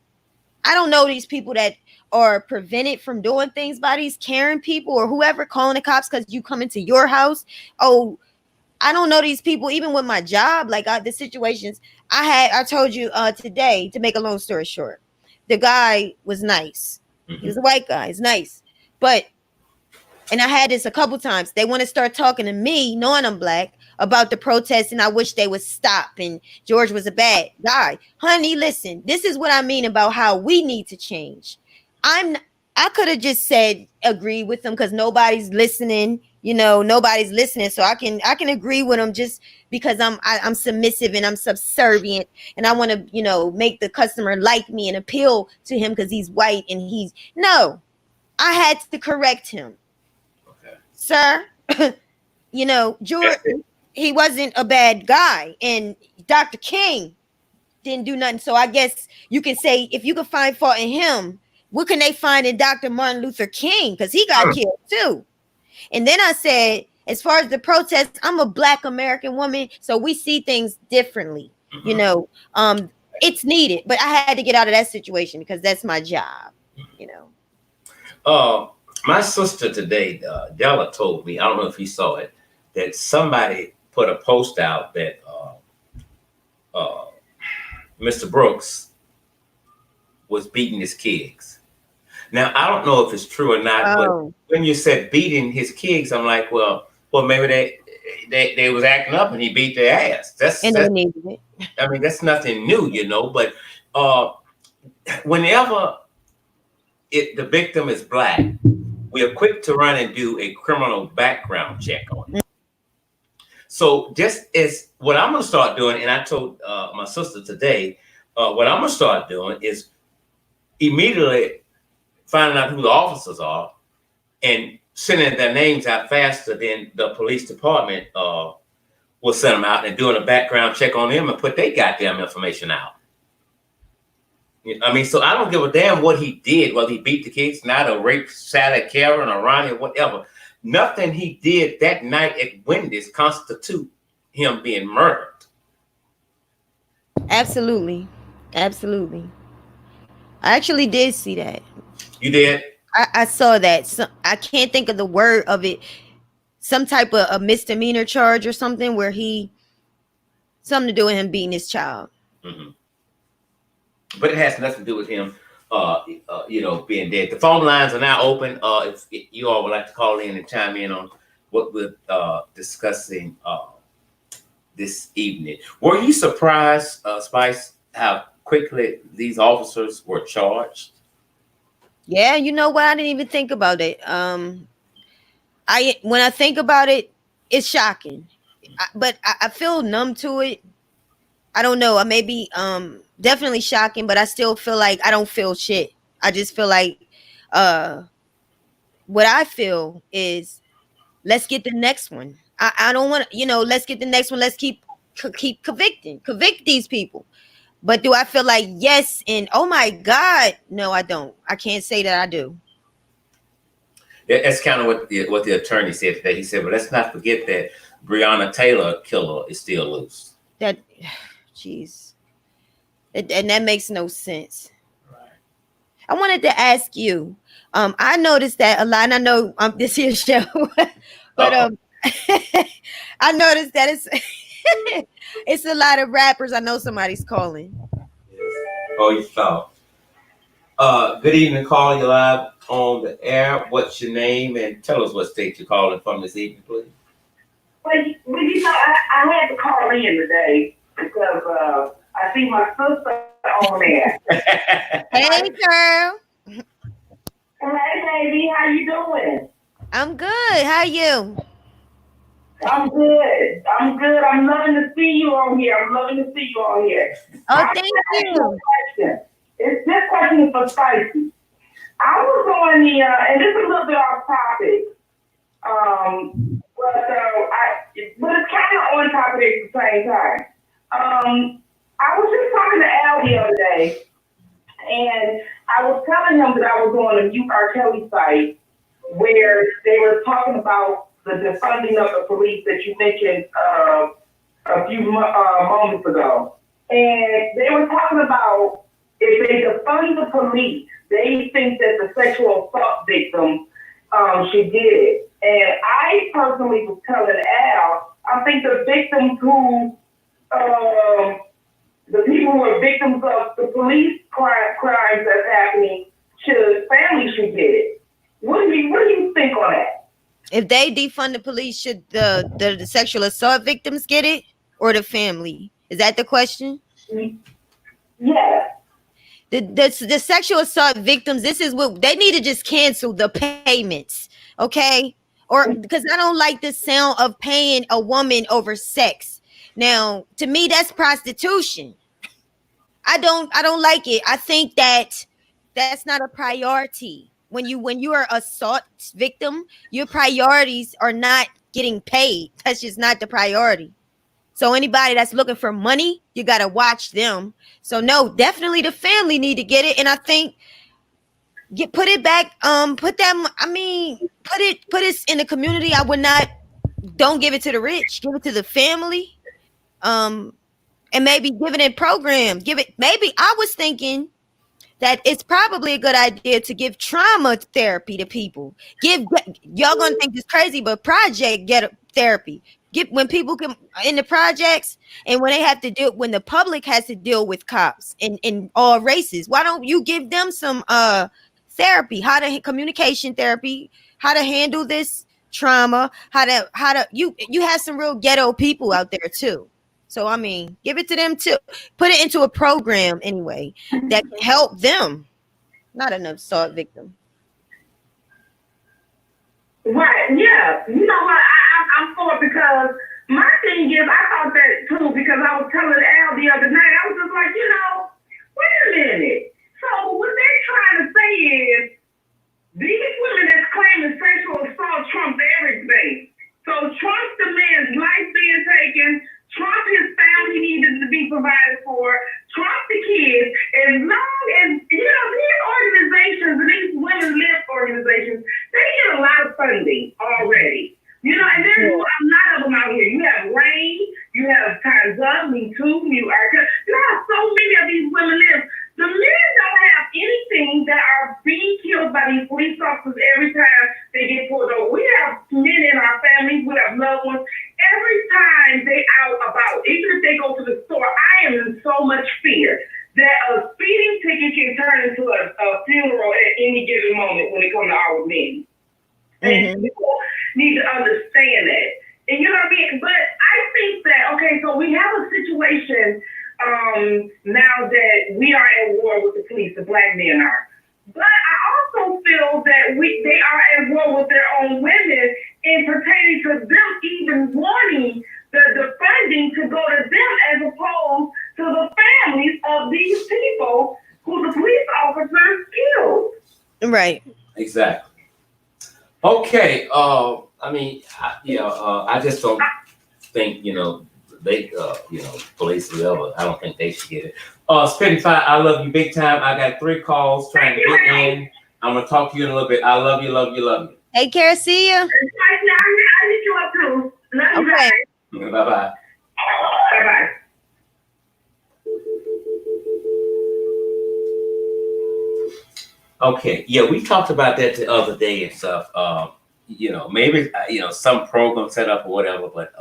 don't know these people that are prevented from doing things by these Karen people or whoever calling the cops because you come into your house. Oh, I don't know these people. Even with my job, like the situations I told you today, to make a long story short, the guy was nice. He was a white guy. He's nice. And I had this a couple times. They want to start talking to me, knowing I'm black, about the protests, and I wish they would stop. And George was a bad guy. Honey, listen, this is what I mean about how we need to change. I could have just said agree with them, because nobody's listening. Nobody's listening, so I can agree with them just because I'm submissive and I'm subservient, and I want to make the customer like me and appeal to him because he's white and no. I had to correct him. Okay. Sir, George, he wasn't a bad guy, and Dr. King didn't do nothing. So I guess you can say, if you can find fault in him, what can they find in Dr. Martin Luther King? Because he got killed too. And then I said, as far as the protests, I'm a Black American woman, so we see things differently. You know, it's needed, but I had to get out of that situation because that's my job. You know. My sister today, Della, told me, I don't know if you saw it, that somebody put a post out that Mr. Brooks was beating his kids. Now, I don't know if it's true or not, but when you said beating his kids, I'm like, well, maybe they was acting up and he beat their ass. They needed it. I mean, that's nothing new, you know, but whenever the victim is Black, we are quick to run and do a criminal background check on it. So just as what I'm going to start doing, and I told my sister today, what I'm going to start doing is immediately finding out who the officers are and sending their names out faster than the police department will send them out, and doing a background check on them and put their goddamn information out. I mean, so I don't give a damn what he did, whether he beat the kids, not a rape Sally, Karen, or Ronnie, or whatever. Nothing he did that night at Wendy's constitute him being murdered. Absolutely. Absolutely. I actually did see that. You did? I saw that. So, I can't think of the word of it. Some type of a misdemeanor charge or something where something to do with him beating his child. Mm-hmm. But it has nothing to do with him, being dead. The phone lines are now open. If you all would like to call in and chime in on what we're discussing this evening. Were you surprised, Spice, how quickly these officers were charged? Yeah, you know what? I didn't even think about it. When I think about it, it's shocking. But I feel numb to it. I don't know. I may be definitely shocking, but I still feel like I don't feel shit. I just feel like what I feel is, let's get the next one. I don't want to, let's get the next one. Let's keep convict these people. But do I feel like yes and oh my God? No, I don't. I can't say that I do. That's kind of what the attorney said today. He said, well, let's not forget that Breonna Taylor killer is still loose. Jeez. And that makes no sense. Right. I wanted to ask you, I noticed that a lot, and I know this here show, but I noticed that it's a lot of rappers. I know somebody's calling. Oh, you saw. Good evening, call you live on the air. What's your name, and tell us what state you're calling from this evening, please. Well, I had to call in today because I see my sister on there. Hey, girl. Hey, baby, how you doing? I'm good. How are you? I'm good. I'm loving to see you on here. Oh, thank you. This question is for Spicy. I was on the, and this is a little bit off topic, but it's kind of on topic at the same time. I was just talking to Al the other day, and I was telling him that I was on a Mute R. Kelly site where they were talking about the defunding of the police that you mentioned a few moments ago. And they were talking about if they defund the police, they think that the sexual assault victim should get it. And I personally was telling Al, I think the victims who, the people who are victims of the police crimes that's happening, families should get it. What do you think on that? If they defund the police, should the sexual assault victims get it, or the family? Is that the question? Yeah. The sexual assault victims, this is what they need to just cancel the payments, okay? Or because I don't like the sound of paying a woman over sex. Now, to me, that's prostitution. I don't like it. I think that's not a priority. When you are assault victim, your priorities are not getting paid. That's just not the priority. So anybody that's looking for money, you got to watch them. So no, definitely the family need to get it. And I think put it back. Put that. I mean, put it in the community. I would not. Don't give it to the rich. Give it to the family. And maybe give it in programs. Give it. Maybe I was thinking that it's probably a good idea to give trauma therapy to people. Y'all gonna think it's crazy, but project get therapy. Get when people come in the projects and when they have to deal when the public has to deal with cops in all races. Why don't you give them some therapy? Communication therapy, how to handle this trauma, how to you have some real ghetto people out there too. So I mean, give it to them too. Put it into a program anyway that can help them. Not an assault victim. Right, yeah. You know what? I'm for it because my thing is, I thought that too because I was telling Al the other night, I was just like, wait a minute. So what they're trying to say is, these women that's claiming sexual assault trump everything. So Trump demands life being taken, Trump his family needed to be provided for, Trump the kids, as long as, these organizations, these women-led organizations, they get a lot of funding already. And there's a lot of them out here. You have Rain, you have Time's Up, Me Too, You have so many of these women-led. The men don't have anything that are being killed by these police officers every time they get pulled over. We have men in our families, we have loved ones. Every time they out about, even if they go to the store, I am in so much fear that a speeding ticket can turn into a funeral at any given moment when it comes to our men. And people need to understand that. And you know what I mean? But I think that, okay, so we have a situation now that we are at war with the police, the black men are. But I also feel that they are at war with their own women in pertaining to them even wanting the funding to go to them as opposed to the families of these people who the police officers killed. Right. Exactly. Okay. I mean, I just don't think, they, police, whoever, I don't think they should get it. Spitting Fire, I love you big time. I got 3 calls trying to get in. I'm going to talk to you in a little bit. I love you, love you, love you. Take care. See you. I need you up too. Love you guys. Bye-bye. Bye-bye. Okay. Yeah, we talked about that the other day and stuff. Maybe, some program set up or whatever, but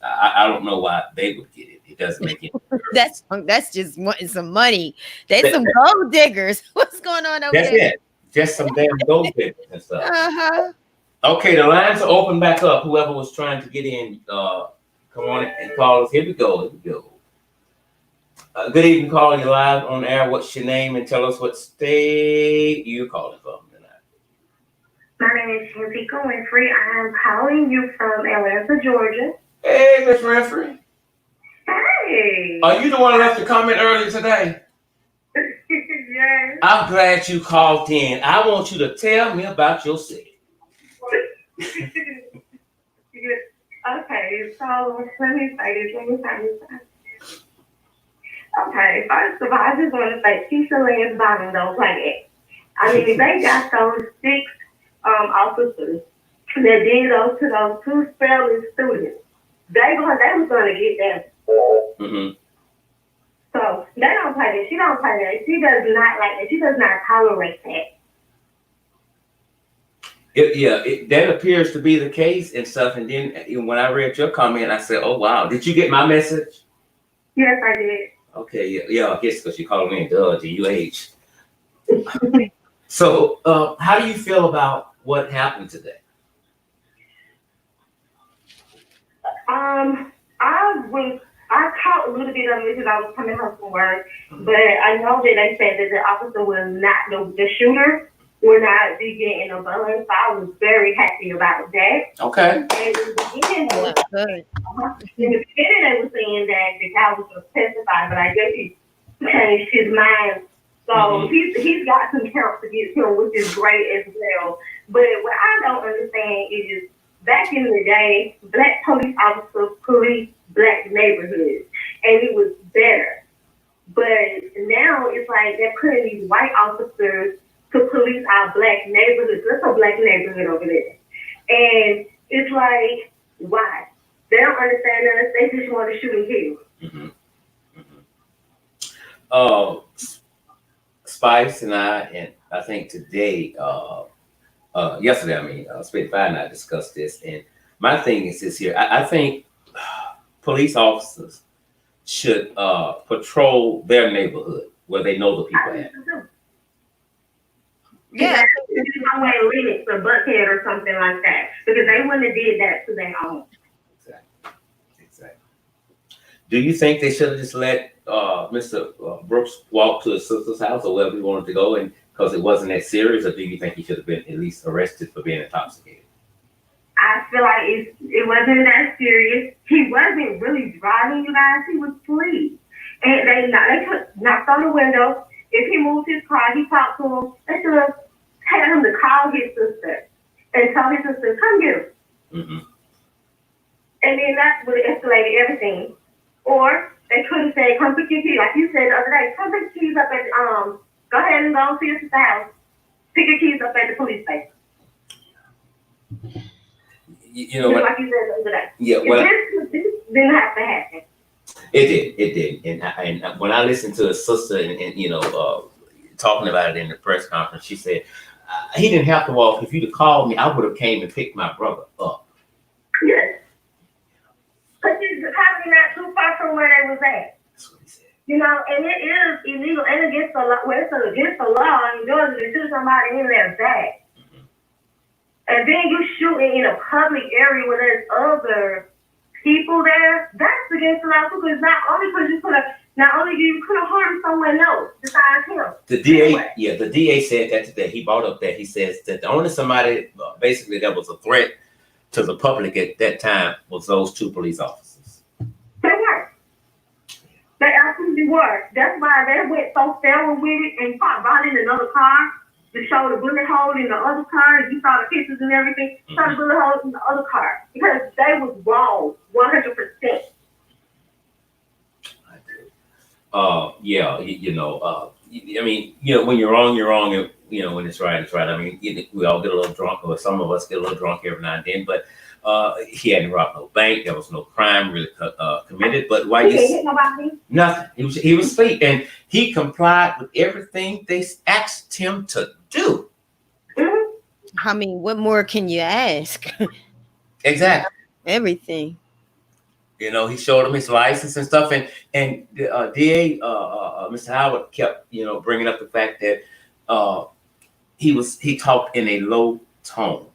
I don't know why they would get it. It doesn't make any sense. That's just wanting some money. They some gold diggers. What's going on over there? That's it. Just some damn gold diggers and stuff. Uh-huh. Okay, the lines are open back up. Whoever was trying to get in, come on and call us. Here we go. Good evening, calling you live on air. What's your name and tell us what state you're calling from tonight. My name is Shantika Winfrey. I am calling you from Atlanta, Georgia. Hey, Miss Winfrey. Hey. Are you the one who left a comment earlier today? Yes. I'm glad you called in. I want you to tell me about your city. Okay, so let me say this. Okay, first of all, I just want to say Keisha Lynn's bombing don't play that. I mean, they got those 6 officers that did those to those 2 fairly students. They was going to get them. Mm-hmm. So they don't play that. She don't play that. She does not like that. She does not tolerate that. That appears to be the case and stuff. And then when I read your comment, I said, "Oh wow, did you get my message?" Yes, I did. Okay, yeah, I guess because you called me GUH. So, how do you feel about what happened today? I caught a little bit of it because I was coming home from work, but I know that they said that the officer will not, the shooter will not be getting a bond, so I was very happy about that. Okay. And in the beginning, they were saying that the guy was going to testify, but I guess he changed his mind. So he's got some help to get him, which is great as well. But what I don't understand is back in the day, black police officers policed black neighborhoods, and it was better. But now it's like they're putting these white officers to police our black neighborhoods. That's a black neighborhood over there. And it's like, why? They don't understand us. They just want to shoot and kill. Spice and I think today, yesterday, Spitfire and I discussed this, and my thing is this here. I think police officers should patrol their neighborhood where they know the people at. Yeah, somewhere Linux or Buckhead or something like that, because they wouldn't have did that to their own. Exactly. Do you think they should have just let Mr. Brooks walk to his sister's house or wherever he wanted to go, and because it wasn't that serious, or do you think he should have been at least arrested for being intoxicated? I feel like it wasn't that serious. He wasn't really driving, you guys. He was asleep, and they knocked on the window. If he moved his car, he talked to him. They should have had him to call his sister and tell his sister, come get him. Mm-hmm. And then that would have escalated everything. Or they could have said, come pick your keys. Like you said the other day, come pick your keys up at, go ahead and go to your sister's house. Pick your keys up at the police station. You know what? Like you said the other day. Yeah, well, this didn't have to happen. It did. And when I listened to his sister and talking about it in the press conference, she said, he didn't have to walk. If you'd have called me, I would have came and picked my brother up. Yes. But it's probably not too far from where they was at. That's what he said. You know, and it is illegal and against the law. Well, it's against the law in Georgia to shoot somebody in their back. Mm-hmm. And then you shooting in a public area where there's other people there. That's against the law too, because not only you could have harmed someone else besides him. The DA, the DA said that today. He brought up that he says that the only somebody basically that was a threat to the public at that time was those two police officers. They were. They absolutely were. That's why they went so feral with it and brought in another car to show the bullet hole in the other car. And you saw the pictures and everything. Saw the bullet hole in the other car because they was wrong, 100%. When you're wrong, you're wrong. And, when it's right, it's right. I mean, we all get a little drunk, or some of us get a little drunk every now and then, but he hadn't robbed no bank. There was no crime really committed. But why he didn't hit nobody? Nothing. He was asleep, and he complied with everything they asked him to do. Mm-hmm. I mean, what more can you ask? Exactly. Everything. He showed him his license and stuff, and DA Mr. Howard kept bringing up the fact that he talked in a low tone.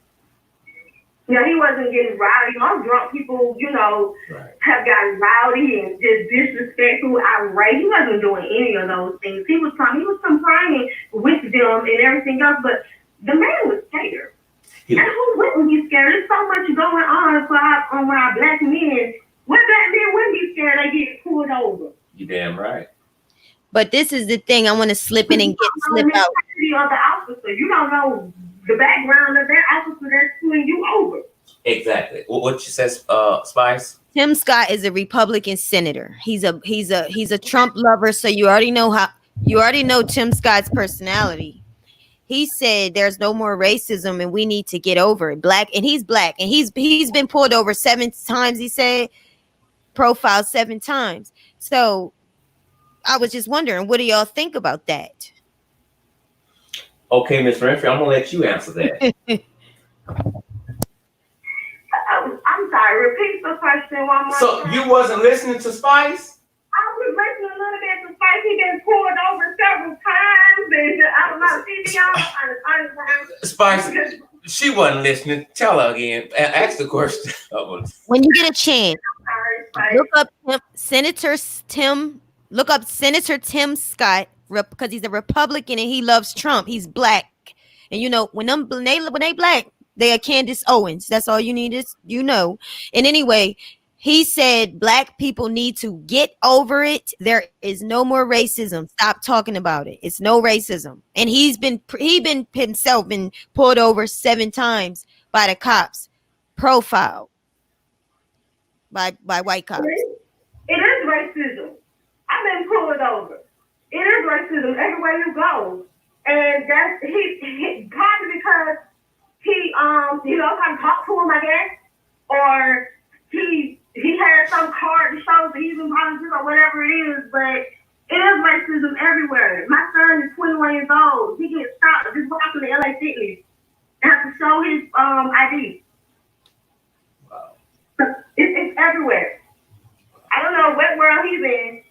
Yeah, he wasn't getting rowdy. Most drunk people, right, have gotten rowdy and just disrespectful, outraged. He wasn't doing any of those things. He was complying with them and everything else, but the man was scared. And who wouldn't be scared? There's so much going on for our black men. What black men wouldn't be scared they get pulled over? You damn right. But this is the thing. I want to slip in and slip out. Of the officer. You don't know the background of that officer that's pulling you over. Exactly. What you says, Spice? Tim Scott is a Republican senator. He's a Trump lover. So you already know Tim Scott's personality. He said there's no more racism and we need to get over it. He's black and he's been pulled over 7 times. He said profiled 7 times. So I was just wondering, what do y'all think about that? Okay, Ms. Renfrey, I'm gonna let you answer that. I'm sorry. Repeat the question one more So time. you wasn't listening to Spice? I was listening a little bit to Spice. He been pulled over several times, and I don't know. See, y'all. Spice, she wasn't listening. Tell her again. Ask the question. When you get a chance, Sorry, look up Senator Tim Scott, because he's a Republican and he loves Trump. He's black, and when they black, they are Candace Owens. That's all you need is And anyway, he said black people need to get over it. There is no more racism. Stop talking about it. It's no racism. And he himself been pulled over 7 times by the cops, profiled by white cops. it is racism. I've been pulled over. It is racism everywhere you go. And that's he probably because he kind of talked to him, I guess, or he had some card that shows that he's in politics or whatever it is, but it is racism everywhere. My son is 21 years old. He gets stopped just walking to LA Fitness and has to show his ID. Wow. It's everywhere. I don't know what world he's in.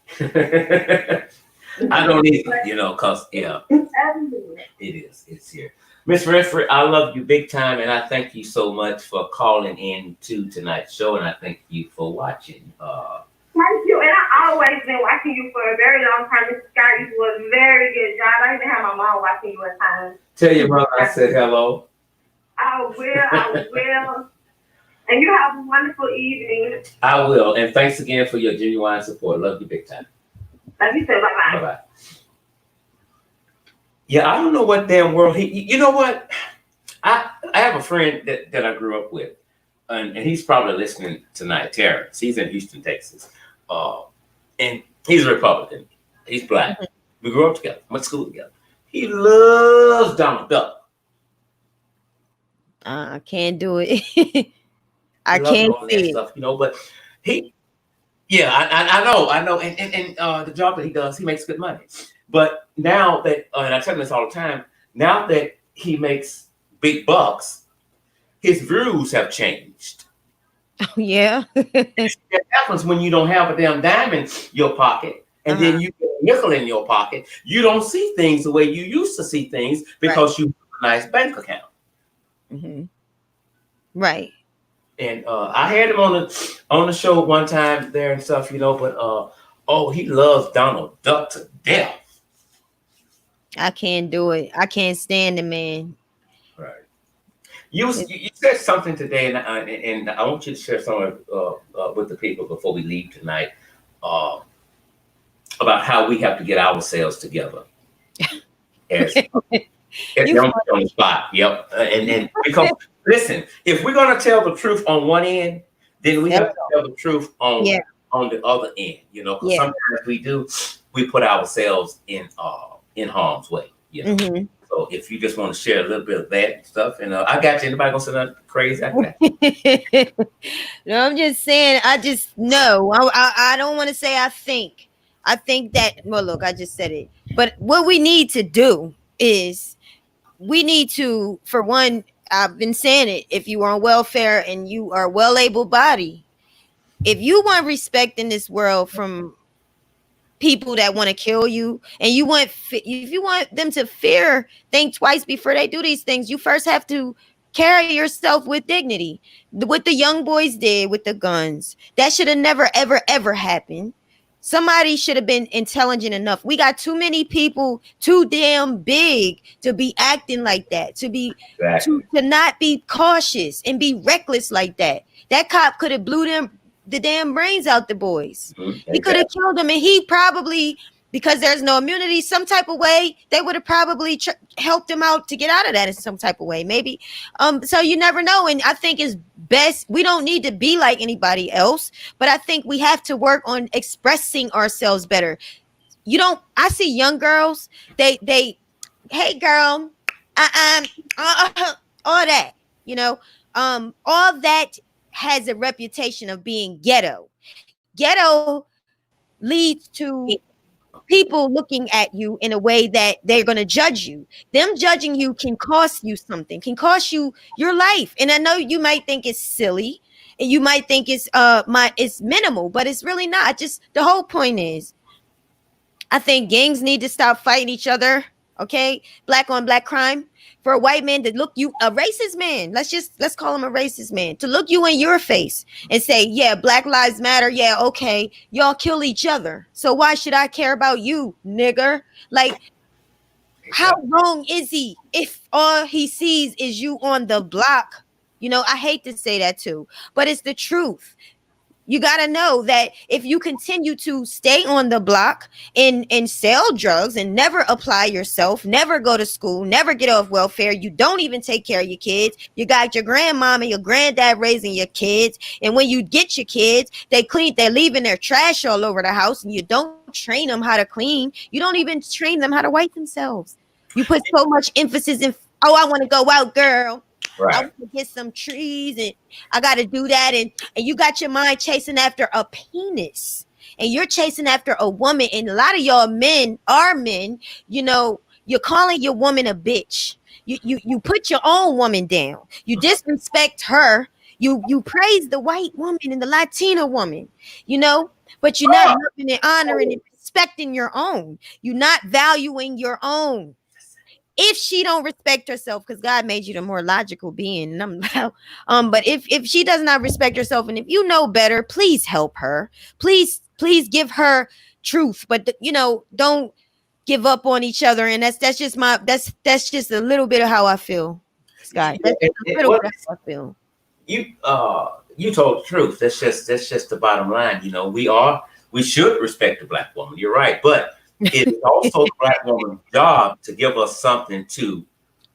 I don't either, because, yeah, It's everywhere. it is. It's here. Miss Redford, I love you big time, and I thank you so much for calling in to tonight's show, and I thank you for watching. Thank you, and I always been watching you for a very long time. Mr. Scott, you do a very good job. I even have my mom watching you at times. Tell your brother I said hello. I will. And you have a wonderful evening. I will, and thanks again for your genuine support. Love you big time. Love you too. Bye-bye. Bye-bye. Yeah, I don't know what damn world you know what? I have a friend that I grew up with, and he's probably listening tonight, Terrence. He's in Houston, Texas. And he's a Republican. He's black. We grew up together, went to school together. He loves Donald Duck. I can't do it. I He loves can't all that see it. stuff, but I know, and the job that he does, he makes good money. But now that, and I tell him this all the time, now that he makes big bucks, his views have changed. Oh, yeah. It happens when you don't have a damn dime in your pocket, and then you get a nickel in your pocket. You don't see things the way you used to see things because you have a nice bank account. Mm-hmm. Right. And I had him on the show one time there and stuff, but he loves Donald Duck to death. I can't do it. I can't stand the man. Right. You said something today, and I want you to share something with the people before we leave tonight about how we have to get ourselves together. As on the spot. Yep. And because listen, if we're gonna tell the truth on one end, then we have to tell the truth on the other end. Because sometimes we put ourselves in harm's way. Mm-hmm. So if you just want to share a little bit of that stuff, and I got you. Anybody gonna say nothing crazy? I got you. No, I'm just saying. I just know. I don't want to say. I think that. Well, look, I just said it. But what we need to do is we need to, for one, I've been saying it. If you are on welfare and you are well able body, if you want respect in this world from people that want to kill you, and if you want them to think twice before they do these things, you first have to carry yourself with dignity. What the young boys did with the guns, that should have never, ever, ever happened. Somebody should have been intelligent enough. We got too many people too damn big to be acting like that, to not be cautious and be reckless like that. That cop could have blew the damn brains out the boys. Mm-hmm. He could have killed them, and he probably, because there's no immunity, some type of way, they would have probably helped him out to get out of that in some type of way, maybe. So you never know, and I think it's best, we don't need to be like anybody else, but I think we have to work on expressing ourselves better. I see young girls, they hey girl, all that, all that has a reputation of being ghetto. Ghetto leads to people looking at you in a way that they're going to judge you. Them judging you can cost you something, can cost you your life. And I know you might think it's silly, and you might think it's minimal, but it's really not. Just the whole point is, I think gangs need to stop fighting each other. Okay, black on black crime. For a white man to look you, a racist man, let's call him a racist man, to look you in your face and say, yeah, Black Lives Matter. Yeah, okay, y'all kill each other. So why should I care about you, nigger? Like, how wrong is he if all he sees is you on the block? I hate to say that too, but it's the truth. You got to know that if you continue to stay on the block and sell drugs and never apply yourself, never go to school, never get off welfare, you don't even take care of your kids. You got your grandmama and your granddad raising your kids. And when you get your kids, they're leaving their trash all over the house, and you don't train them how to clean. You don't even train them how to wipe themselves. You put so much emphasis in, oh, I want to go out, girl. I Right. want to get some trees and I got to do that. And you got your mind chasing after a penis and you're chasing after a woman. And a lot of y'all men are men, you know, you're calling your woman a bitch. You put your own woman down. You disrespect her. You praise the white woman and the Latina woman, you know, but you're not loving and honoring and respecting your own. You're not valuing your own. If she don't respect herself, because God made you the more logical being, and but if she does not respect herself, and if you know better, please help her. Please give her truth, but you know, don't give up on each other. And that's just my that's just a little bit of how I feel, Scott. That's just a little bit of how I feel. You told the truth. That's just the bottom line. You know, we should respect the black woman. You're right, but it is also the black woman's job to give us something to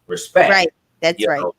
respect. Right. That's right. Know?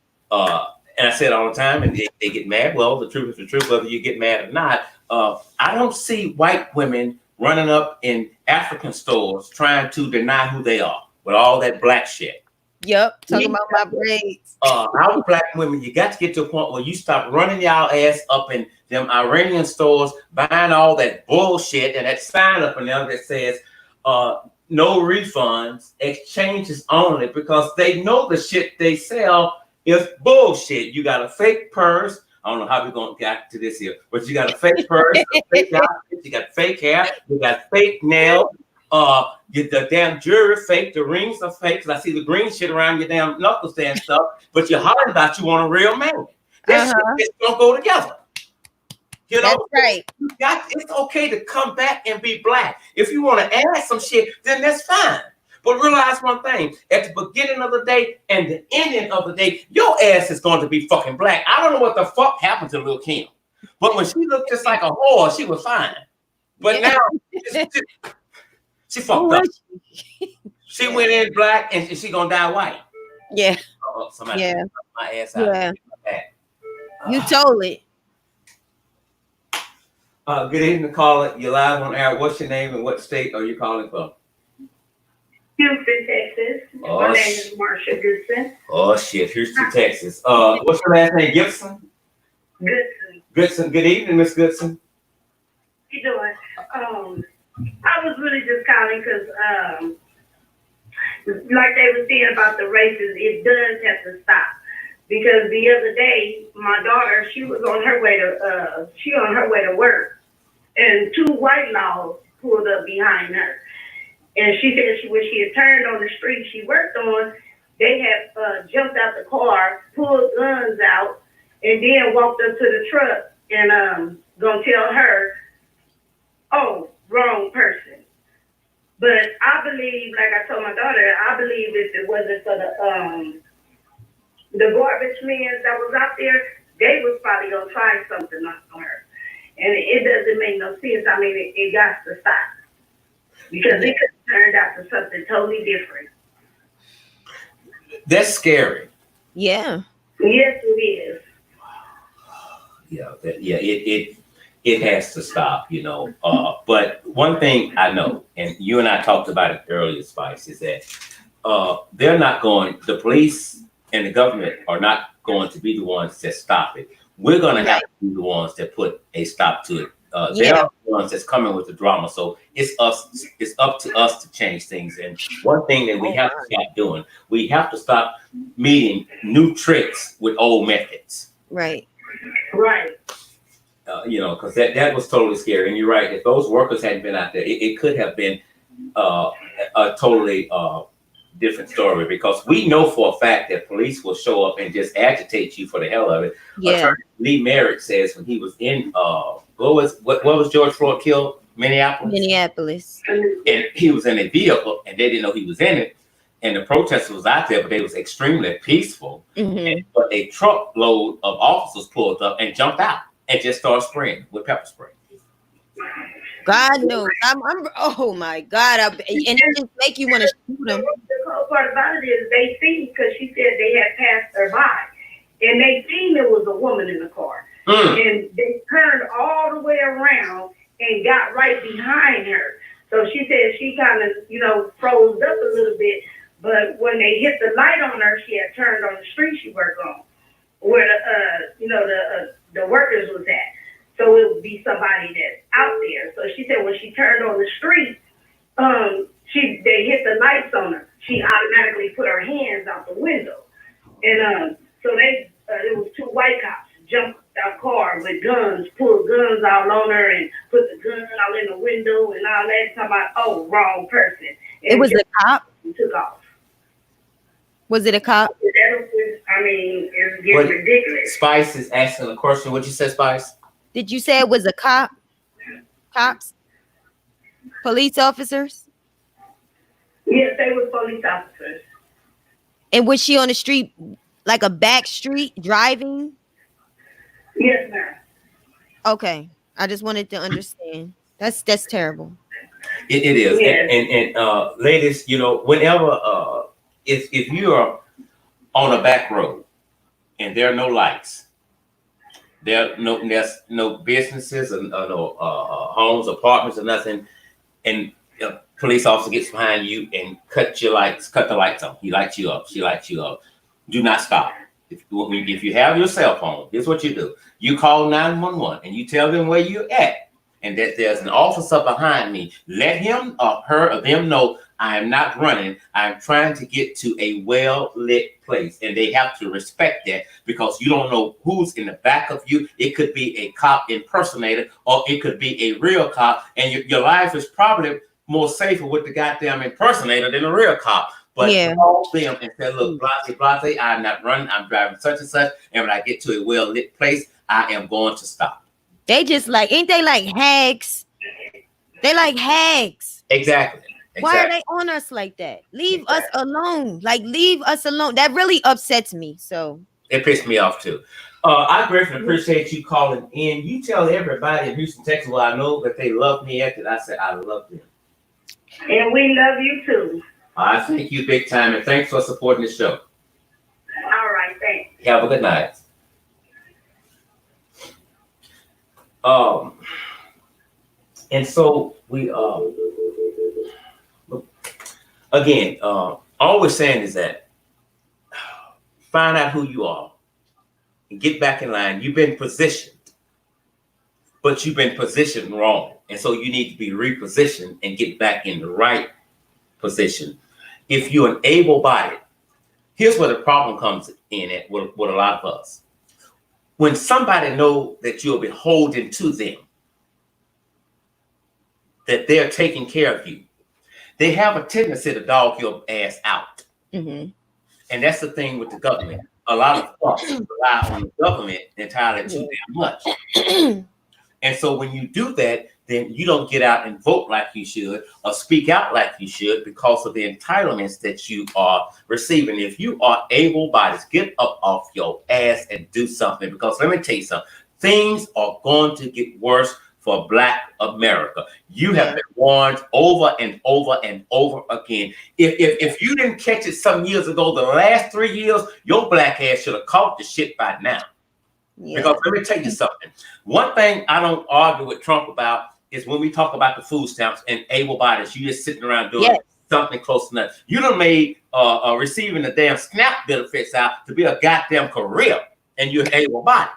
And I say it all the time, and they get mad. Well, the truth is the truth, whether you get mad or not. I don't see white women running up in African stores trying to deny who they are with all that black shit. Yep, talking about my braids. Our black women, you got to get to a point where you stop running y'all ass up in them Iranian stores, buying all that bullshit and that sign up in there that says no refunds, exchanges only, because they know the shit they sell is bullshit. You got a fake purse. I don't know how we're going to get to this here, but you got a fake purse, a fake outfit, you got fake hair, you got fake nails. The damn jewelry fake, the rings are fake, because I see the green shit around your damn knuckles there and stuff, but you're hollering about you want a real man. That shit just don't go together. You know, that's right. It's okay to come back and be black. If you want to add some shit, then that's fine. But realize one thing, at the beginning of the day and the ending of the day, your ass is going to be fucking black. I don't know what the fuck happened to Lil' Kim, but when she looked just like a whore, she was fine. But now, she fucked up. She went in black and she gonna die white. Yeah. Somebody my ass out. Yeah. You told it. Good evening, caller. You're live on air. What's your name and what state are you calling from? Houston, Texas. My name is Marsha Goodson. Oh shit, Houston, Texas. What's your last name? Gibson? Goodson. Goodson. Good evening, Miss Goodson. How you doing? I was really just calling because, like they were saying about the races, it does have to stop. Because the other day, my daughter, she was on her way to work, and two white laws pulled up behind her. And she said when she had turned on the street she worked on, they had jumped out the car, pulled guns out, and then walked up to the truck and gonna tell her, oh, wrong person. But I believe, like I told my daughter, I believe if it wasn't for the garbage men that was out there, they was probably gonna try something on her. And it doesn't make no sense. I mean, it got to stop. Because it could have turned out to something totally different. That's scary. Yeah. Yes, it is. Yeah, it has to stop, you know. But one thing I know, and you and I talked about it earlier, Spice, is that the police and the government are not going to be the ones that stop it. We're going to have to be the ones that put a stop to it. They are the ones that's coming with the drama. So it's up to us to change things. And one thing that we have to stop doing, we have to stop meeting new tricks with old methods. Right. Right. You know, because that was totally scary. And you're right. If those workers hadn't been out there, it could have been a totally different story, because we know for a fact that police will show up and just agitate you for the hell of it. Yeah. Attorney Lee Merritt says when he was in what was George Floyd killed? Minneapolis. And he was in a vehicle and they didn't know he was in it. And the protesters was out there, but they was extremely peaceful. Mm-hmm. But a truckload of officers pulled up and jumped out and just started spraying with pepper spray. God knows. I'm oh my God. And it just make you want to shoot them. The cool part about it is they seen, because she said they had passed her by, and they seen there was a woman in the car. And they turned all the way around and got right behind her. So she said she kind of, froze up a little bit. But when they hit the light on her, she had turned on the street she worked on, where the workers was at. So it would be somebody that's out there. So she said when she turned on the street, they hit the lights on her. She automatically put her hands out the window, and so it was two white cops jumped out the car with guns, pulled guns all on her, and put the gun all in the window and all that. Talking about wrong person. And it was a cop. Took off. Was it a cop? I mean, it's getting ridiculous. Spice is asking a question. What you say, Spice? Did you say it was a cop? Cops? Police officers? Yes, they were police officers. And was she on the street, like a back street, driving? Yes, ma'am. Okay. I just wanted to understand. That's terrible. It is. Yes. And ladies, whenever if you're on a back road and there are no lights, there's no businesses or no homes, apartments, or nothing, and a police officer gets behind you and cut the lights on. He lights you up. She lights you up. Do not stop. If you have your cell phone, here's what you do. You call 911 and you tell them where you're at and that there's an officer behind me. Let him or her or them know I am not running. I'm trying to get to a well-lit place. And they have to respect that because you don't know who's in the back of you. It could be a cop impersonator or it could be a real cop. And your life is probably more safer with the goddamn impersonator than a real cop. But call them and say, look, blase, I'm not running. I'm driving such and such. And when I get to a well-lit place, I am going to stop. They just ain't they like hags? They like hags. Exactly. Why are they on us like that? Leave us alone. Leave us alone. That really upsets me. So it pissed me off too. I greatly appreciate you calling in. You tell everybody in Houston, Texas, well, I know that they love me after I said I love them. And we love you too. I thank you big time, and thanks for supporting the show. All right, thanks. Have a good night. And so we again, all we're saying is that find out who you are and get back in line. You've been positioned, but you've been positioned wrong. And so you need to be repositioned and get back in the right position. If you're an able-bodied, here's where the problem comes in at with a lot of us. When somebody knows that you're beholden to them, that they're taking care of you, they have a tendency to dog your ass out. Mm-hmm. And that's the thing with the government. A lot of us rely on the government entirely too damn much. And so when you do that, then you don't get out and vote like you should or speak out like you should because of the entitlements that you are receiving. If you are able-bodied, get up off your ass and do something. Because let me tell you something, things are going to get worse for Black America. You have been warned over and over and over again. If you didn't catch it some years ago, the last 3 years, your Black ass should have caught the shit by now. Yeah. Because let me tell you something. One thing I don't argue with Trump about is when we talk about the food stamps and able-bodied, you just sitting around doing something close to nothing. You done made receiving the damn SNAP benefits out to be a goddamn career, and you're able-bodied.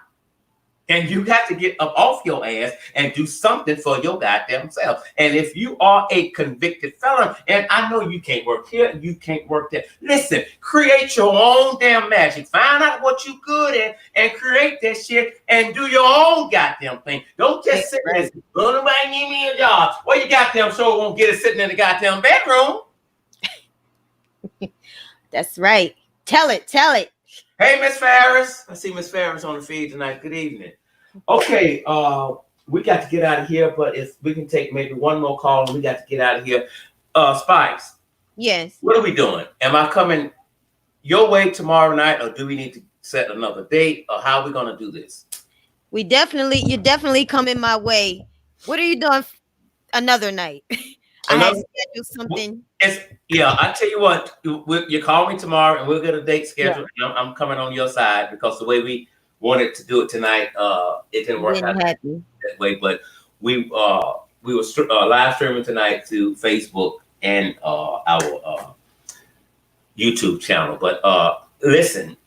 And you have to get up off your ass and do something for your goddamn self. And if you are a convicted felon, and I know you can't work here, you can't work there. Listen, create your own damn magic. Find out what you good at and create that shit and do your own goddamn thing. Don't just sit there and say, well, nobody need me a job. Well, you goddamn sure won't get it sitting in the goddamn bedroom. That's right. Tell it. Hey, Miss Farris. I see Miss Farris on the feed tonight. Good evening. Okay, we got to get out of here, but if we can take maybe one more call, we got to get out of here. Spice. Yes. What are we doing? Am I coming your way tomorrow night, or do we need to set another date, or how are we going to do this? You're definitely coming my way. What are you doing another night? I had scheduled something. I tell you what, you call me tomorrow and we'll get a date scheduled. Yeah. I'm coming on your side because the way we wanted to do it tonight, it didn't work out that way. But we were live streaming tonight to Facebook and our YouTube channel. But listen,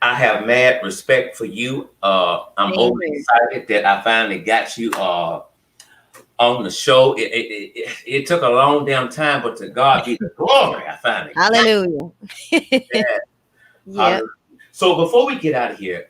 I have mad respect for you. I'm overly excited that I finally got you on the show. It took a long damn time, but to God be the glory. I finally Hallelujah. Yeah. So before we get out of here,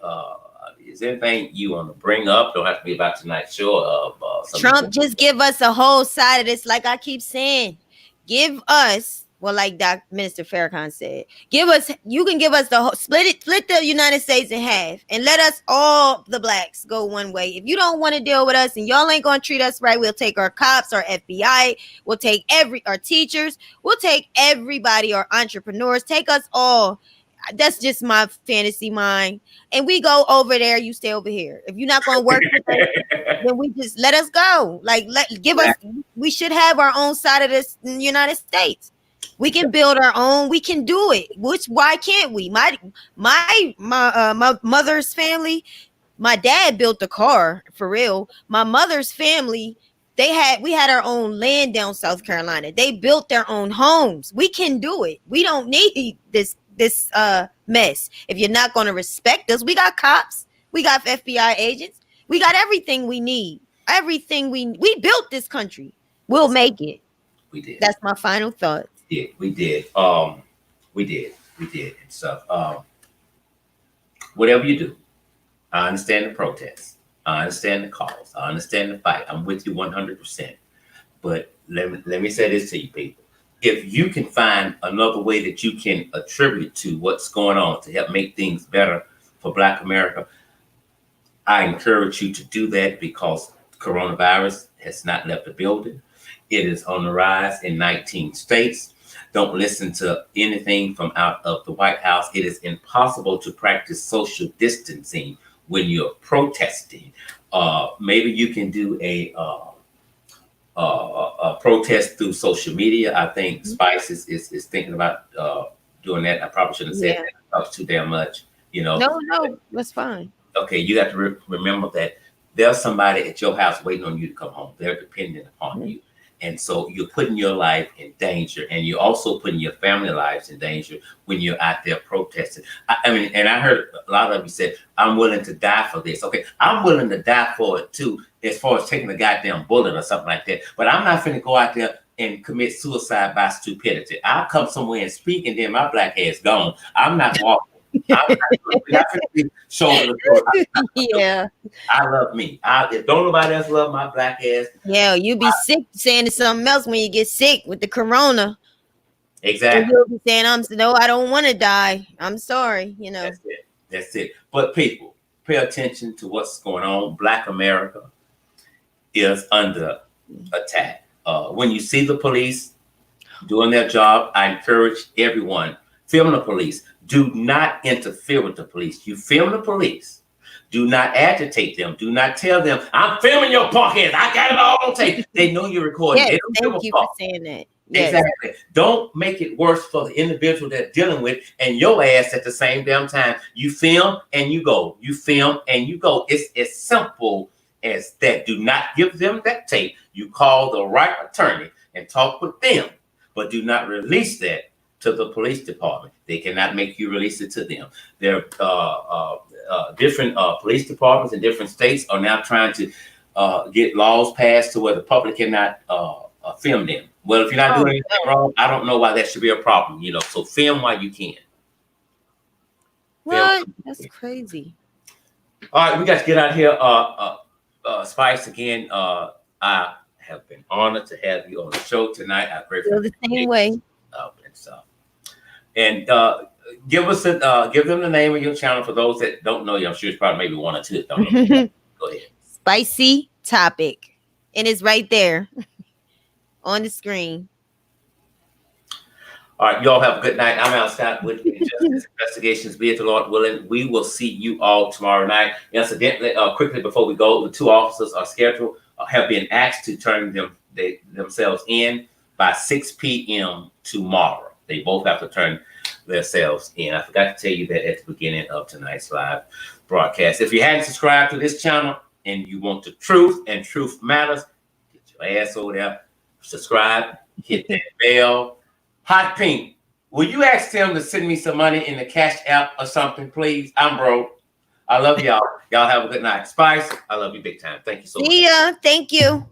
is there anything you want to bring up? Don't have to be about tonight's show. Trump, just give us a whole side of this. Like I keep saying, give us, well, like Minister Farrakhan said, you can give us the whole, split the United States in half and let us, all the blacks, go one way. If you don't want to deal with us and y'all ain't going to treat us right, we'll take our cops, our FBI, we'll take our teachers, we'll take everybody, our entrepreneurs, take us all. That's just my fantasy mind. And we go over there, you stay over here. If you're not going to work with us, then we just let us go. Like, give us, we should have our own side of this in the United States. We can build our own. We can do it. Why can't we? My mother's family, my dad built the car for real. My mother's family, we had our own land down South Carolina. They built their own homes. We can do it. We don't need this mess. If you're not going to respect us, we got cops, we got FBI agents, we got everything we need. Everything we built this country. We'll make it. We did. That's my final thought. Yeah, we did. We did and stuff. Whatever you do, I understand the protests. I understand the cause. I understand the fight. I'm with you 100%. But let me say this to you, people. If you can find another way that you can attribute to what's going on to help make things better for Black America, I encourage you to do that, because coronavirus has not left the building. It is on the rise in 19 states. Don't listen to anything from out of the White House. It is impossible to practice social distancing when you're protesting. Maybe you can do a protest through social media. I think Spice is thinking about doing that. I probably shouldn't have said that. I talked too damn much, you know. No, that's fine. Okay, you have to remember that there's somebody at your house waiting on you to come home. They're dependent upon you. And so you're putting your life in danger, and you're also putting your family lives in danger when you're out there protesting. I mean, and I heard a lot of you said, I'm willing to die for this. Okay, I'm willing to die for it too, as far as taking a goddamn bullet or something like that. But I'm not finna go out there and commit suicide by stupidity. I'll come somewhere and speak, and then my black ass gone. I'm not walking. I'm not shoulder to yeah. I love me. If don't nobody else love my black ass. Yeah, you be sick saying it's something else when you get sick with the corona. Exactly. You'll be saying, I don't want to die. I'm sorry, you know. That's it. But people, pay attention to what's going on. Black America is under attack. When you see the police doing their job, I encourage everyone, film the police. Do not interfere with the police. You film the police. Do not agitate them. Do not tell them, I'm filming your punk ass. I got it all on tape. They know you're recording. Yes, thank you for saying that. Yes. Exactly. Don't make it worse for the individual they're dealing with and your ass at the same damn time. You film and you go. You film and you go. It's as simple as that. Do not give them that tape. You call the right attorney and talk with them, but do not release that to the police department. They cannot make you release it to them. There different police departments in different states are now trying to get laws passed to where the public cannot film them. Well, if you're not doing anything wrong, I don't know why that should be a problem, you know. So film while you can. What? That's crazy. All right, we got to get out of here. Spice, again, I have been honored to have you on the show tonight. I feel the same way. And give them the name of your channel for those that don't know you. I'm sure it's probably maybe one or two that don't know. Go ahead. Spicy Topic, and it's right there on the screen. All right, y'all have a good night. I'm outside with Justice Investigations. Be it the Lord willing, we will see you all tomorrow night. Incidentally, quickly before we go, the two officers are scheduled, have been asked to turn themselves in by 6 p.m. tomorrow. They both have to turn themselves in. I forgot to tell you that at the beginning of tonight's live broadcast. If you hadn't subscribed to this channel and you want the truth and truth matters, get your ass over there, subscribe, hit that bell. Hot pink, Will you ask Tim to send me some money in the Cash App or something, please? I'm broke. I love y'all. Y'all have a good night. Spice, I love you big time. Thank you so much. See ya. Thank you.